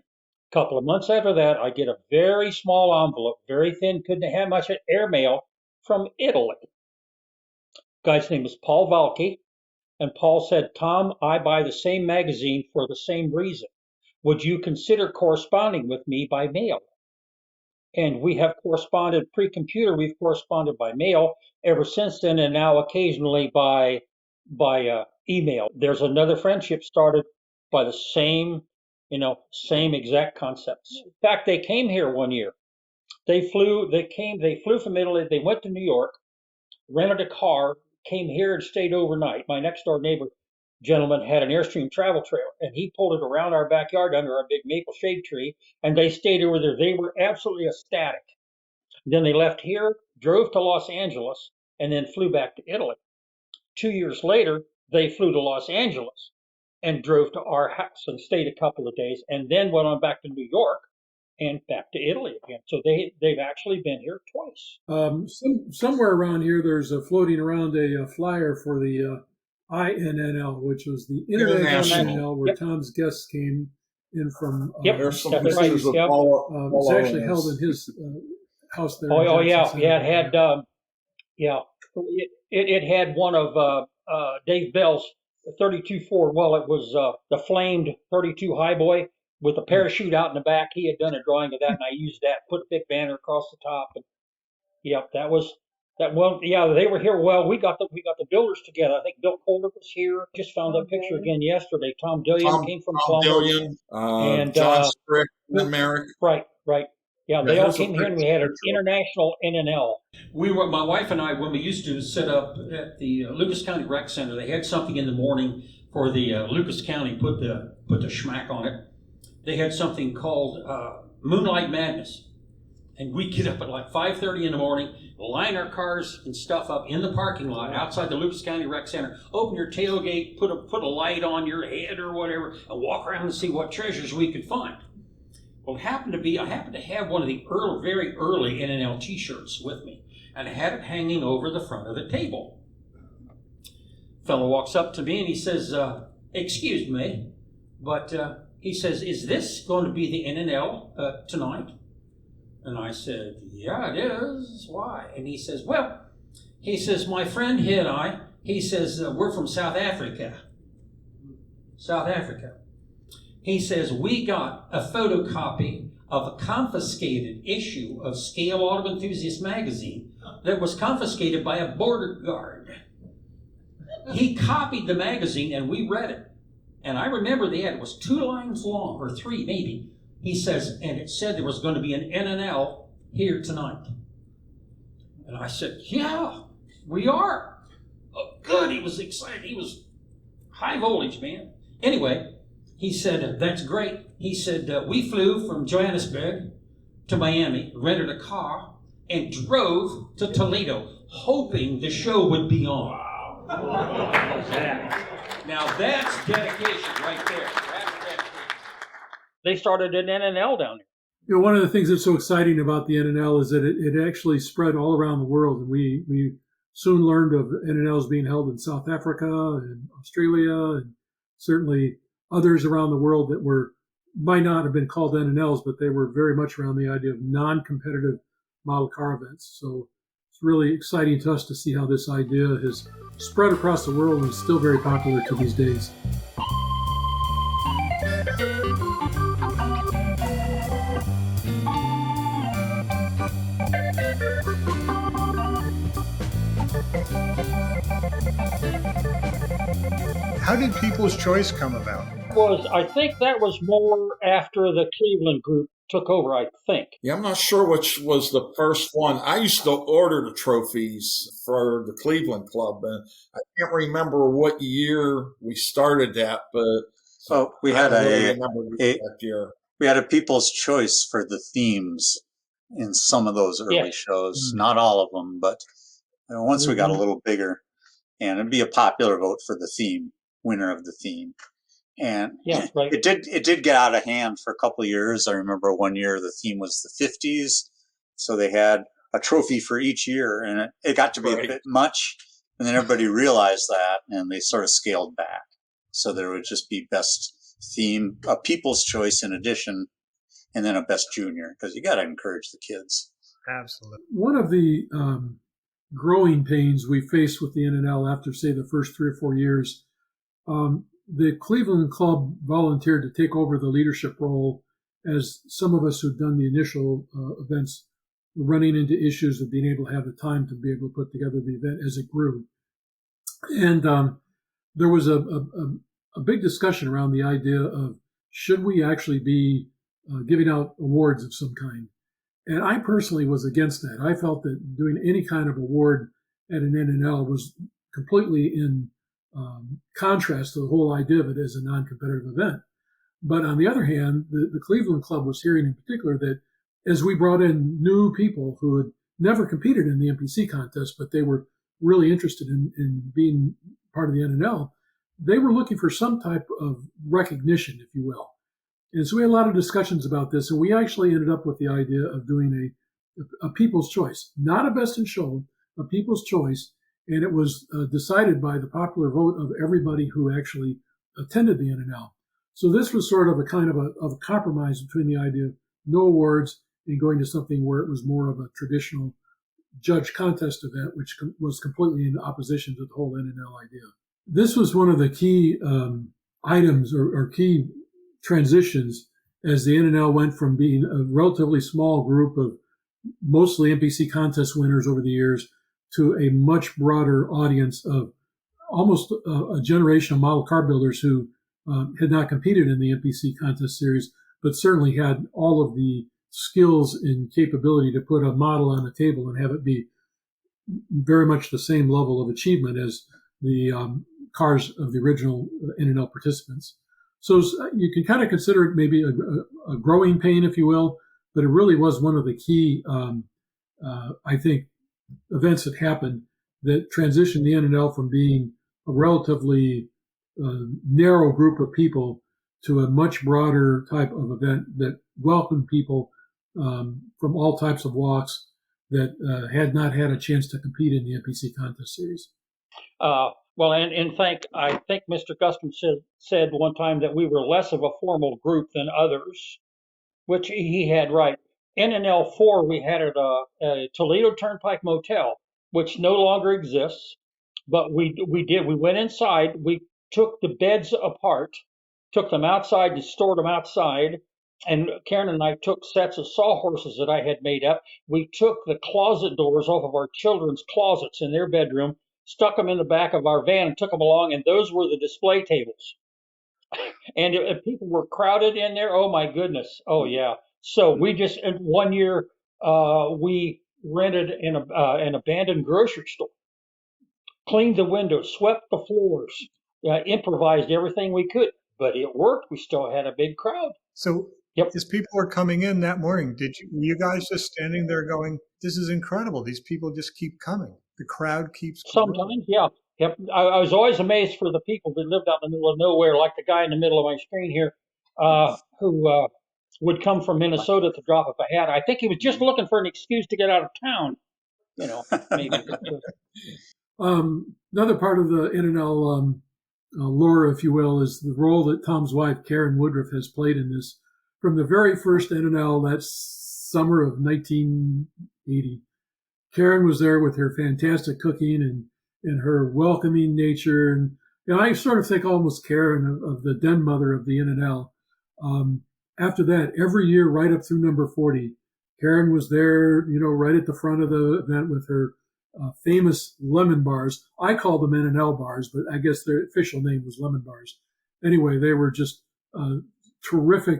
couple of months after that, I get a very small envelope, very thin, couldn't have much airmail from Italy. Guy's name is Paul Valky. And Paul said, Tom, I buy the same magazine for the same reason. Would you consider corresponding with me by mail? And we have corresponded pre-computer. We've corresponded by mail ever since then, and now occasionally by email. There's another friendship started by the same exact concepts. In fact, they came here one year. They flew from Italy. They went to New York, rented a car, came here and stayed overnight. My next door neighbor gentleman had an Airstream travel trailer, and he pulled it around our backyard under our big maple shade tree, and they stayed over there. They were absolutely ecstatic. Then they left here, drove to Los Angeles, and then flew back to Italy. 2 years later, they flew to Los Angeles and drove to our house and stayed a couple of days, and then went on back to New York and back to Italy again. So they've actually been here twice. Somewhere around here, there's floating around a flyer for the INNL, which was the International NNL, where Tom's guests came in from. There's some That's pictures of it's actually held in his house there. It had one of Dave Bell's 32 Ford. Well, it was the flamed 32 Highboy with a parachute out in the back. He had done a drawing of that, and I used that. Put a big banner across the top, and that was that. Well, they were here. Well, we got the builders together. I think Bill Colder was here. Just found that picture again yesterday. Tom Dillion came from Columbus, and John Strick and Merrick. Right. Yeah, they all came here, and we had an international NNL. My wife and I, when we used to set up at the Lucas County Rec Center, they had something in the morning for the Lucas County, put the schmack on it. They had something called Moonlight Madness. And we get up at like 5:30 in the morning, line our cars and stuff up in the parking lot outside the Lucas County Rec Center, open your tailgate, put a light on your head or whatever, and walk around and see what treasures we could find. Well, I happened to have one of the very early NNL t-shirts with me, and I had it hanging over the front of the table. Fellow walks up to me and he says, excuse me, but he says, is this going to be the NNL tonight? And I said, yeah, it is. Why? And he says, my friend here and I, he says, we're from South Africa. He says, we got a photocopy of a confiscated issue of Scale Auto Enthusiast magazine that was confiscated by a border guard. He copied the magazine and we read it. And I remember the ad, it was 2 lines long, or 3 maybe. He says, and it said there was going to be an NNL here tonight. And I said, yeah, we are. Oh, good, he was excited. He was high voltage, man. Anyway, he said, that's great. He said, we flew from Johannesburg to Miami, rented a car, and drove to Toledo, hoping the show would be on. Wow. Now that's dedication right there. That's dedication. They started an NNL down there. One of the things that's so exciting about the NNL is that it actually spread all around the world. And we soon learned of NNLs being held in South Africa and Australia, and certainly others around the world that were might not have been called NNLs, but they were very much around the idea of non-competitive model car events. So it's really exciting to us to see how this idea has spread across the world and is still very popular to these days. How did People's Choice come about? I think that was more after the Cleveland group took over, I think. Yeah, I'm not sure which was the first one. I used to order the trophies for the Cleveland Club, and I can't remember what year we started that, but So we had I really remember that year. we had a People's Choice for the themes in some of those early shows. Mm-hmm. Not all of them, but once we got a little bigger, and it'd be a popular vote for the theme, winner of the theme. And it did get out of hand for a couple of years. I remember one year the theme was the 50s, so they had a trophy for each year, and it got to be a bit much. And then everybody realized that, and they sort of scaled back. So there would just be best theme, a People's Choice in addition, and then a best junior, because you got to encourage the kids. Absolutely. One of the growing pains we faced with the NNL after, say, the first 3 or 4 years, the Cleveland Club volunteered to take over the leadership role, as some of us who'd done the initial events were running into issues of being able to have the time to be able to put together the event as it grew. And there was a big discussion around the idea of, should we actually be giving out awards of some kind? And I personally was against that. I felt that doing any kind of award at an NNL was completely in contrast to the whole idea of it as a non-competitive event. But on the other hand, the Cleveland Club was hearing in particular that as we brought in new people who had never competed in the NPC contest, but they were really interested in being part of the NNL, they were looking for some type of recognition, if you will. And so we had a lot of discussions about this, and we actually ended up with the idea of doing a People's Choice, not a Best in Show, a People's Choice. And it was decided by the popular vote of everybody who actually attended the NNL. So this was sort of a kind of a compromise between the idea of no awards and going to something where it was more of a traditional judge contest event, which was completely in opposition to the whole NNL idea. This was one of the key items or key transitions as the NNL went from being a relatively small group of mostly NPC contest winners over the years to a much broader audience of almost a generation of model car builders who had not competed in the NPC contest series, but certainly had all of the skills and capability to put a model on the table and have it be very much the same level of achievement as the cars of the original NNL participants. So you can kind of consider it maybe a growing pain, if you will, but it really was one of the key, I think, events that happened that transitioned the NNL from being a relatively narrow group of people to a much broader type of event that welcomed people from all types of walks that had not had a chance to compete in the NPC contest series. Well, and I think Mr. Guston said one time that we were less of a formal group than others, which he had right. NNL 4 we had at a Toledo Turnpike Motel, which no longer exists, but we went inside, we took the beds apart, took them outside and stored them outside, and Karen and I took sets of sawhorses that I had made up. We took the closet doors off of our children's closets in their bedroom, stuck them in the back of our van and took them along, and those were the display tables. And people were crowded in there. Oh my goodness. Oh yeah. So we just, in 1 year, we rented an abandoned grocery store, cleaned the windows, swept the floors, improvised everything we could, but it worked. We still had a big crowd. So as people were coming in that morning, were you guys just standing there going, this is incredible. These people just keep coming. The crowd keeps growing. Sometimes, yeah. Yep. I was always amazed for the people that lived out in the middle of nowhere, like the guy in the middle of my screen here, who would come from Minnesota to drop off a hat. I think he was just looking for an excuse to get out of town. Maybe. Another part of the NNL lore, if you will, is the role that Tom's wife, Karen Woodruff, has played in this. From the very first NNL, that summer of 1980, Karen was there with her fantastic cooking and her welcoming nature. And I sort of think almost Karen of the den mother of the NNL. After that, every year right up through number 40, Karen was there, right at the front of the event with her famous lemon bars. I call them NNL bars, but I guess their official name was lemon bars. Anyway, they were just terrific,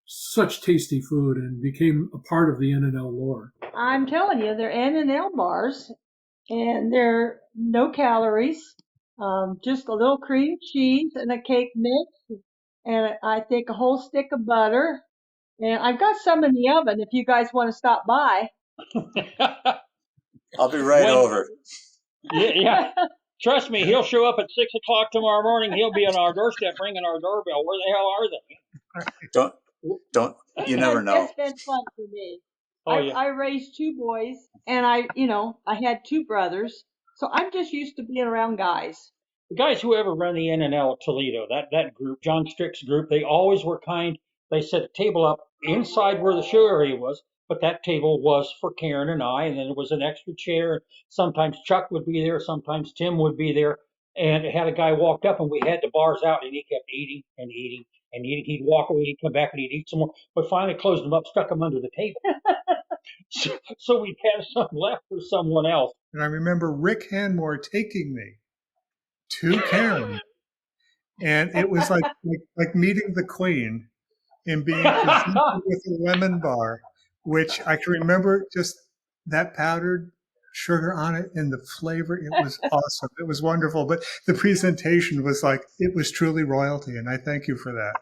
such tasty food, and became a part of the NNL lore. I'm telling you, they're NNL bars, and they're no calories, just a little cream cheese and a cake mix, and I think a whole stick of butter. And I've got some in the oven if you guys want to stop by. I'll be right over. Yeah. Trust me, he'll show up at 6 o'clock tomorrow morning. He'll be on our doorstep ringing our doorbell. Where the hell are they? Don't. You never know. It's been fun for me. Oh, yeah. I raised 2 boys, and I had 2 brothers, so I'm just used to being around guys. The guys who ever run the NNL at Toledo, that group, John Strick's group, they always were kind. They set a table up inside where the show area was, but that table was for Karen and I, and then there was an extra chair. Sometimes Chuck would be there, sometimes Tim would be there, and it had a guy walked up, and we had the bars out, and he kept eating and eating and eating. He'd walk away, he'd come back, and he'd eat some more, but finally closed them up, stuck them under the table. So we'd have some left for someone else. And I remember Rick Hanmore taking me to Karen, and it was like meeting the Queen and being presented with a lemon bar, which I can remember just that powdered sugar on it and the flavor. It was awesome. It was wonderful. But the presentation was it was truly royalty, and I thank you for that.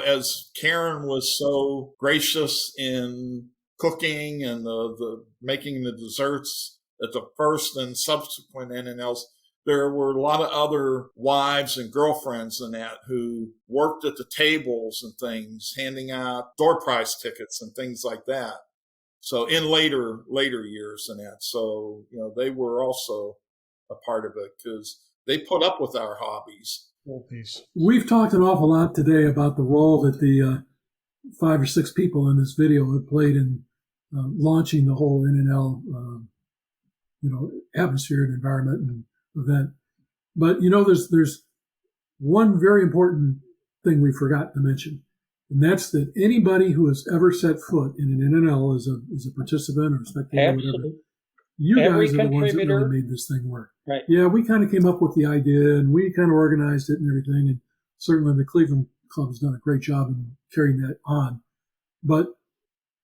As Karen was so gracious in cooking and the making the desserts at the first and subsequent NNLs, there were a lot of other wives and girlfriends in that who worked at the tables and things, handing out door prize tickets and things like that. So in later years and that. So, they were also a part of it because they put up with our hobbies. We've talked an awful lot today about the role that the 5 or 6 people in this video have played in launching the whole NNL, atmosphere and environment and event. But there's one very important thing we forgot to mention, and that's that anybody who has ever set foot in an NNL as a participant or spectator, or whatever, you Every guys are the ones that contributor. really made this thing work. Right. Yeah, we kind of came up with the idea and we kind of organized it and everything, and certainly the Cleveland Club has done a great job in carrying that on. But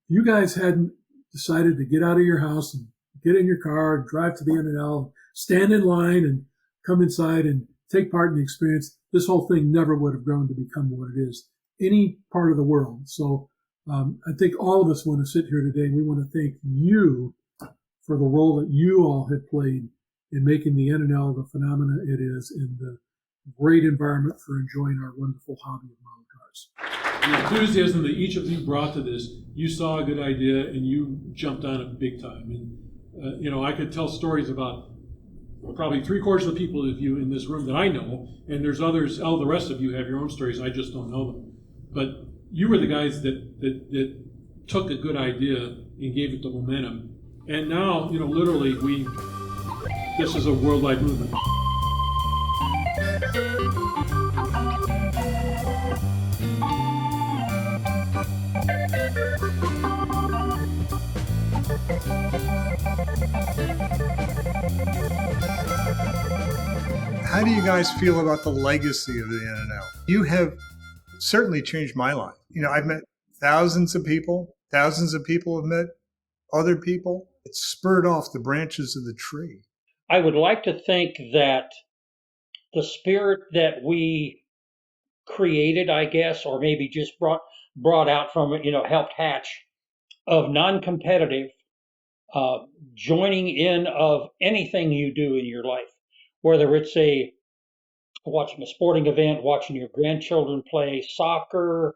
you guys hadn't decided to get out of your house and get in your car and drive to the NNL, stand in line and come inside and take part in the experience, this whole thing never would have grown to become what it is, any part of the world. So I think all of us want to sit here today. We want to thank you for the role that you all have played in making the NNL the phenomena it is and the great environment for enjoying our wonderful hobby of model cars. The enthusiasm that each of you brought to this, you saw a good idea and you jumped on it big time. And, I could tell stories about probably 3/4 of the people of you in this room that I know, and there's others, all the rest of you have your own stories, I just don't know them. But you were the guys that took a good idea and gave it the momentum. And now, literally, this is a worldwide movement. How do you guys feel about the legacy of the NNL? You have certainly changed my life. I've met thousands of people have met other people. It spurred off the branches of the tree. I would like to think that the spirit that we created, I guess, or maybe just brought out from it, helped hatch, of non-competitive joining in of anything you do in your life, whether it's watching a sporting event, watching your grandchildren play soccer,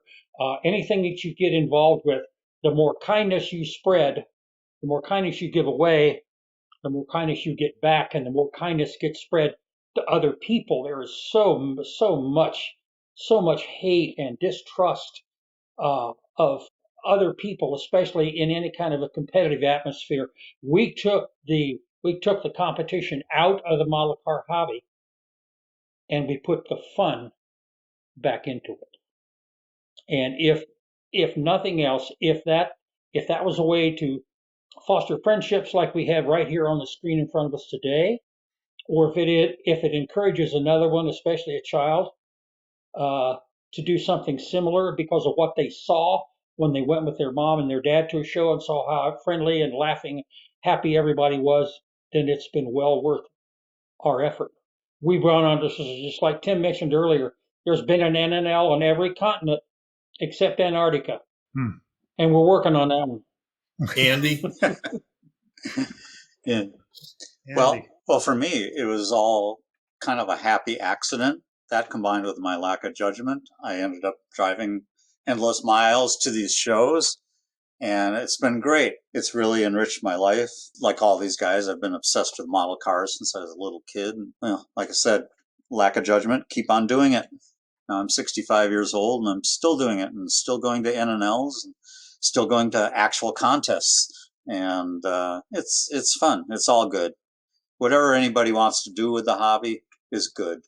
anything that you get involved with, the more kindness you spread, the more kindness you give away, the more kindness you get back, and the more kindness gets spread, to other people. There is so much hate and distrust of other people, especially in any kind of a competitive atmosphere. We took the competition out of the model car hobby, and we put the fun back into it. And if nothing else, if that was a way to foster friendships like we have right here on the screen in front of us today, or if it encourages another one, especially a child, to do something similar because of what they saw when they went with their mom and their dad to a show and saw how friendly and laughing, happy everybody was, then it's been well worth our effort. We've gone on to, just like Tim mentioned earlier, there's been an NNL on every continent except Antarctica. And we're working on that one. Andy? Yeah. Well, for me, it was all kind of a happy accident. That combined with my lack of judgment, I ended up driving endless miles to these shows, and it's been great. It's really enriched my life. Like all these guys, I've been obsessed with model cars since I was a little kid. And, well, like I said, lack of judgment, keep on doing it. Now I'm 65 years old, and I'm still doing it, and still going to NNLs, and still going to actual contests. And it's fun. It's all good. Whatever anybody wants to do with the hobby is good.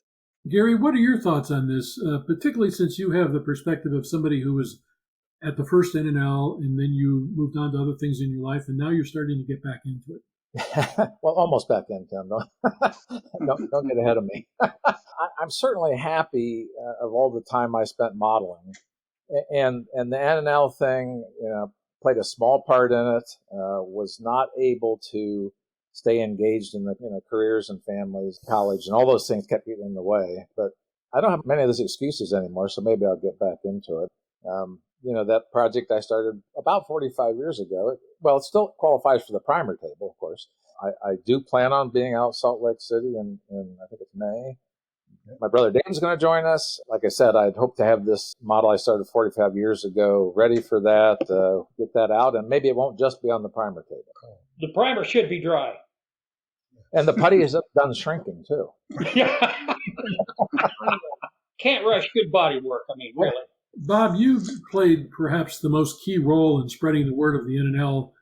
Gary, what are your thoughts on this, particularly since you have the perspective of somebody who was at the first NNL and then you moved on to other things in your life, and now you're starting to get back into it? Well, almost back in, Tim. Don't get ahead of me. I'm certainly happy of all the time I spent modeling, and the NNL thing, played a small part in it. Was not able to stay engaged in the careers and families, college, and all those things kept getting in the way. But I don't have many of those excuses anymore, so maybe I'll get back into it. That project I started about 45 years ago, it still qualifies for the primer table, of course. I do plan on being out Salt Lake City in I think it's May. My brother Dan's going to join us. Like I said, I'd hope to have this model I started 45 years ago ready for that, get that out, and maybe it won't just be on the primer table. The primer should be dry. And the putty is done shrinking, too. Can't rush good body work. I mean, really. Bob, you played perhaps the most key role in spreading the word of the NNL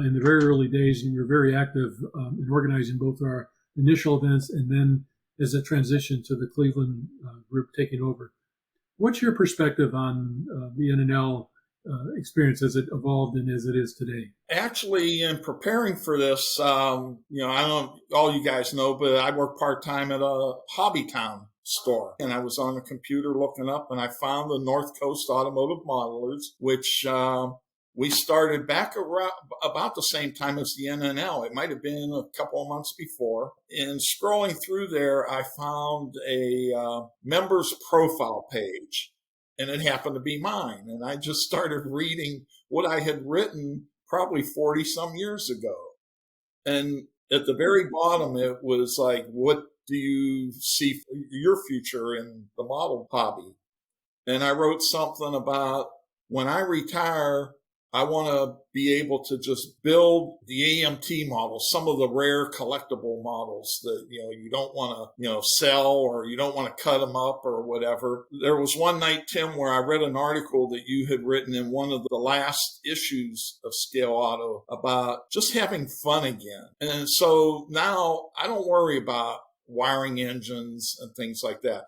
in the very early days, and you're very active in organizing both our initial events and then as it transitioned to the Cleveland group taking over. What's your perspective on the NNL experience as it evolved and as it is today? Actually, in preparing for this, I don't all you guys know, but I work part-time at a Hobbytown store. And I was on the computer looking up, and I found the North Coast Automotive Modelers, which we started back around about the same time as the NNL. It might have been a couple of months before. And scrolling through there, I found a members profile page, and it happened to be mine. And I just started reading what I had written probably 40 some years ago. And at the very bottom, it was like, what do you see for your future in the model hobby? And I wrote something about, when I retire, I want to be able to just build the AMT models, some of the rare collectible models that, you don't want to, sell, or you don't want to cut them up or whatever. There was one night, Tim, where I read an article that you had written in one of the last issues of Scale Auto about just having fun again. And so now I don't worry about wiring engines and things like that.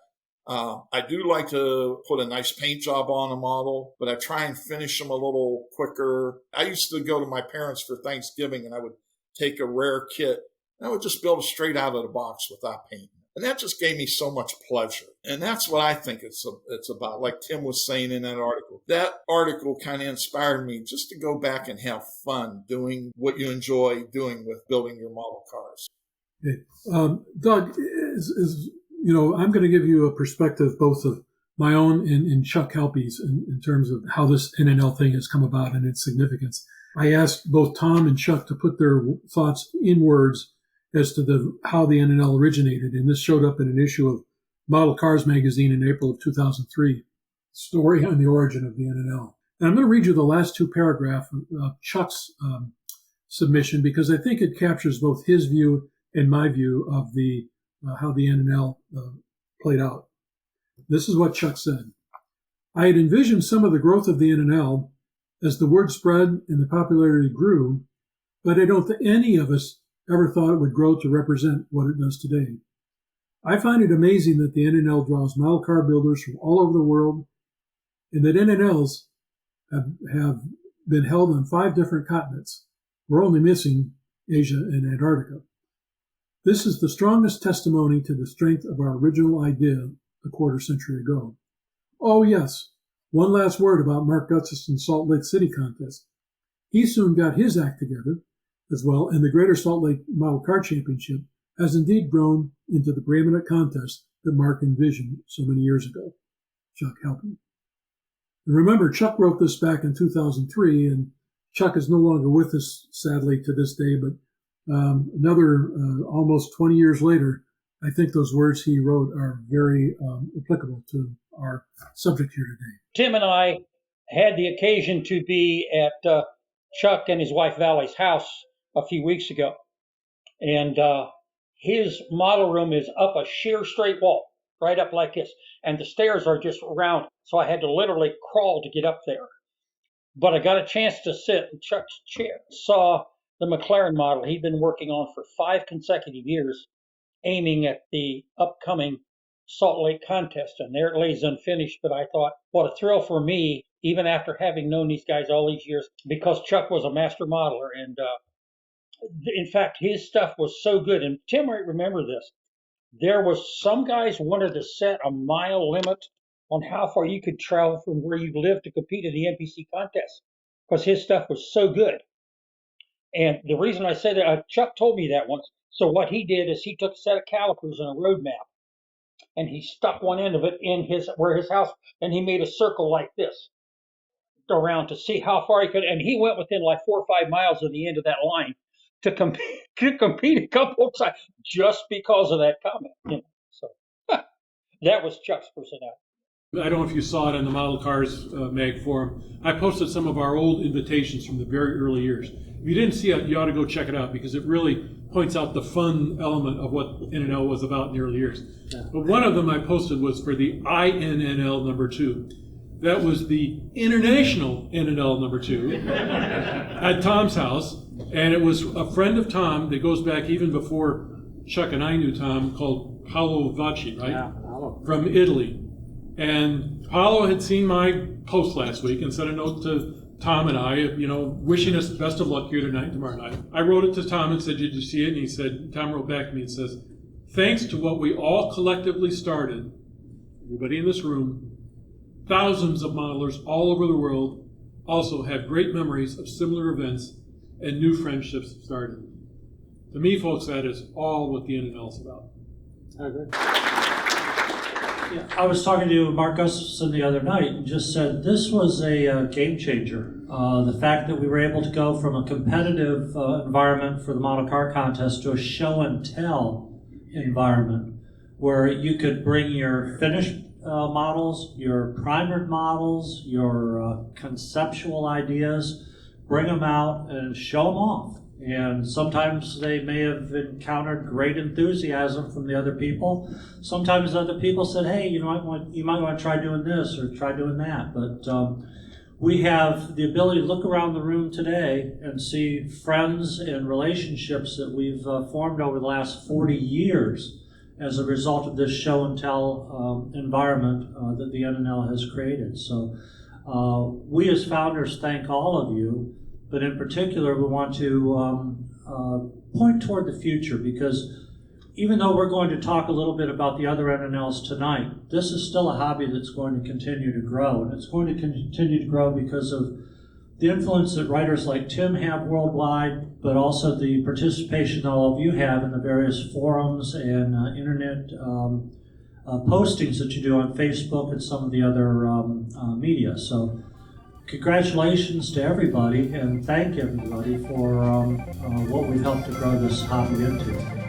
I do like to put a nice paint job on a model, but I try and finish them a little quicker. I used to go to my parents for Thanksgiving, and I would take a rare kit, and I would just build it straight out of the box without painting. And that just gave me so much pleasure. And that's what I think it's about. Like Tim was saying in that article. That article kind of inspired me just to go back and have fun doing what you enjoy doing with building your model cars. Okay. Doug, I'm going to give you a perspective both of my own and Chuck Helppie's in terms of how this NNL thing has come about and its significance. I asked both Tom and Chuck to put their thoughts in words as to how the NNL originated, and this showed up in an issue of Model Cars magazine in April of 2003, story on the origin of the NNL. And I'm going to read you the last two paragraphs of Chuck's submission, because I think it captures both his view and my view of the how the NNL played out. This is what Chuck said. I had envisioned some of the growth of the NNL as the word spread and the popularity grew, but I don't think any of us ever thought it would grow to represent what it does today. I find it amazing that the NNL draws model car builders from all over the world, and that NNLs have been held on 5 different continents. We're only missing Asia and Antarctica. This is the strongest testimony to the strength of our original idea a quarter century ago. Oh yes, one last word about Mark Gutzison's Salt Lake City contest. He soon got his act together as well, and the Greater Salt Lake Model Car Championship has indeed grown into the preeminent contest that Mark envisioned so many years ago. Chuck Helppie. And remember, Chuck wrote this back in 2003, and Chuck is no longer with us, sadly, to this day, but almost 20 years later, I think those words he wrote are very applicable to our subject here today. Tim and I had the occasion to be at Chuck and his wife Valley's house a few weeks ago. And his model room is up a sheer straight wall, right up like this. And the stairs are just round. So I had to literally crawl to get up there. But I got a chance to sit in Chuck's chair, saw the McLaren model he'd been working on for 5 consecutive years, aiming at the upcoming Salt Lake contest. And there it lays unfinished. But I thought, what a thrill for me, even after having known these guys all these years, because Chuck was a master modeler. And in fact, his stuff was so good. And Tim might remember this. There was some guys wanted to set a mile limit on how far you could travel from where you lived to compete in the NPC contest, because his stuff was so good. And the reason I said that, Chuck told me that once. So what he did is he took a set of calipers and a road map, and he stuck one end of it in where his house, and he made a circle like this around to see how far he could. And he went within like 4 or 5 miles of the end of that line to compete a couple of times just because of that comment. You know? So that was Chuck's personality. I don't know if you saw it on the Model Cars mag forum. I posted some of our old invitations from the very early years. If you didn't see it, you ought to go check it out, because it really points out the fun element of what NNL was about in the early years. Yeah. But one of them I posted was for the INNL number 2. That was the International NNL number 2 at Tom's house. And it was a friend of Tom that goes back even before Chuck and I knew Tom, called Paolo Vacci, right? Yeah, Paolo. From Italy. And Paolo had seen my post last week and sent a note to Tom and I, wishing us the best of luck here tonight and tomorrow night. I wrote it to Tom and said, did you see it? And Tom wrote back to me and says, thanks to what we all collectively started, everybody in this room, thousands of modelers all over the world also have great memories of similar events, and new friendships started. To me, folks, that is all what the NNL is about. I agree. Yeah, I was talking to Mark Gustafson the other night and just said this was a game changer. The fact that we were able to go from a competitive environment for the model car contest to a show and tell environment where you could bring your finished models, your primered models, your conceptual ideas, bring them out and show them off. And sometimes they may have encountered great enthusiasm from the other people. Sometimes other people said, hey, you might want to try doing this or try doing that. But we have the ability to look around the room today and see friends and relationships that we've formed over the last 40 years as a result of this show and tell environment that the NNL has created. So we as founders thank all of you. But in particular, we want to point toward the future, because even though we're going to talk a little bit about the other NNLs tonight, this is still a hobby that's going to continue to grow. And it's going to continue to grow because of the influence that writers like Tim have worldwide, but also the participation that all of you have in the various forums and internet postings that you do on Facebook and some of the other media. So congratulations to everybody, and thank everybody for what we've helped to grow this hobby into.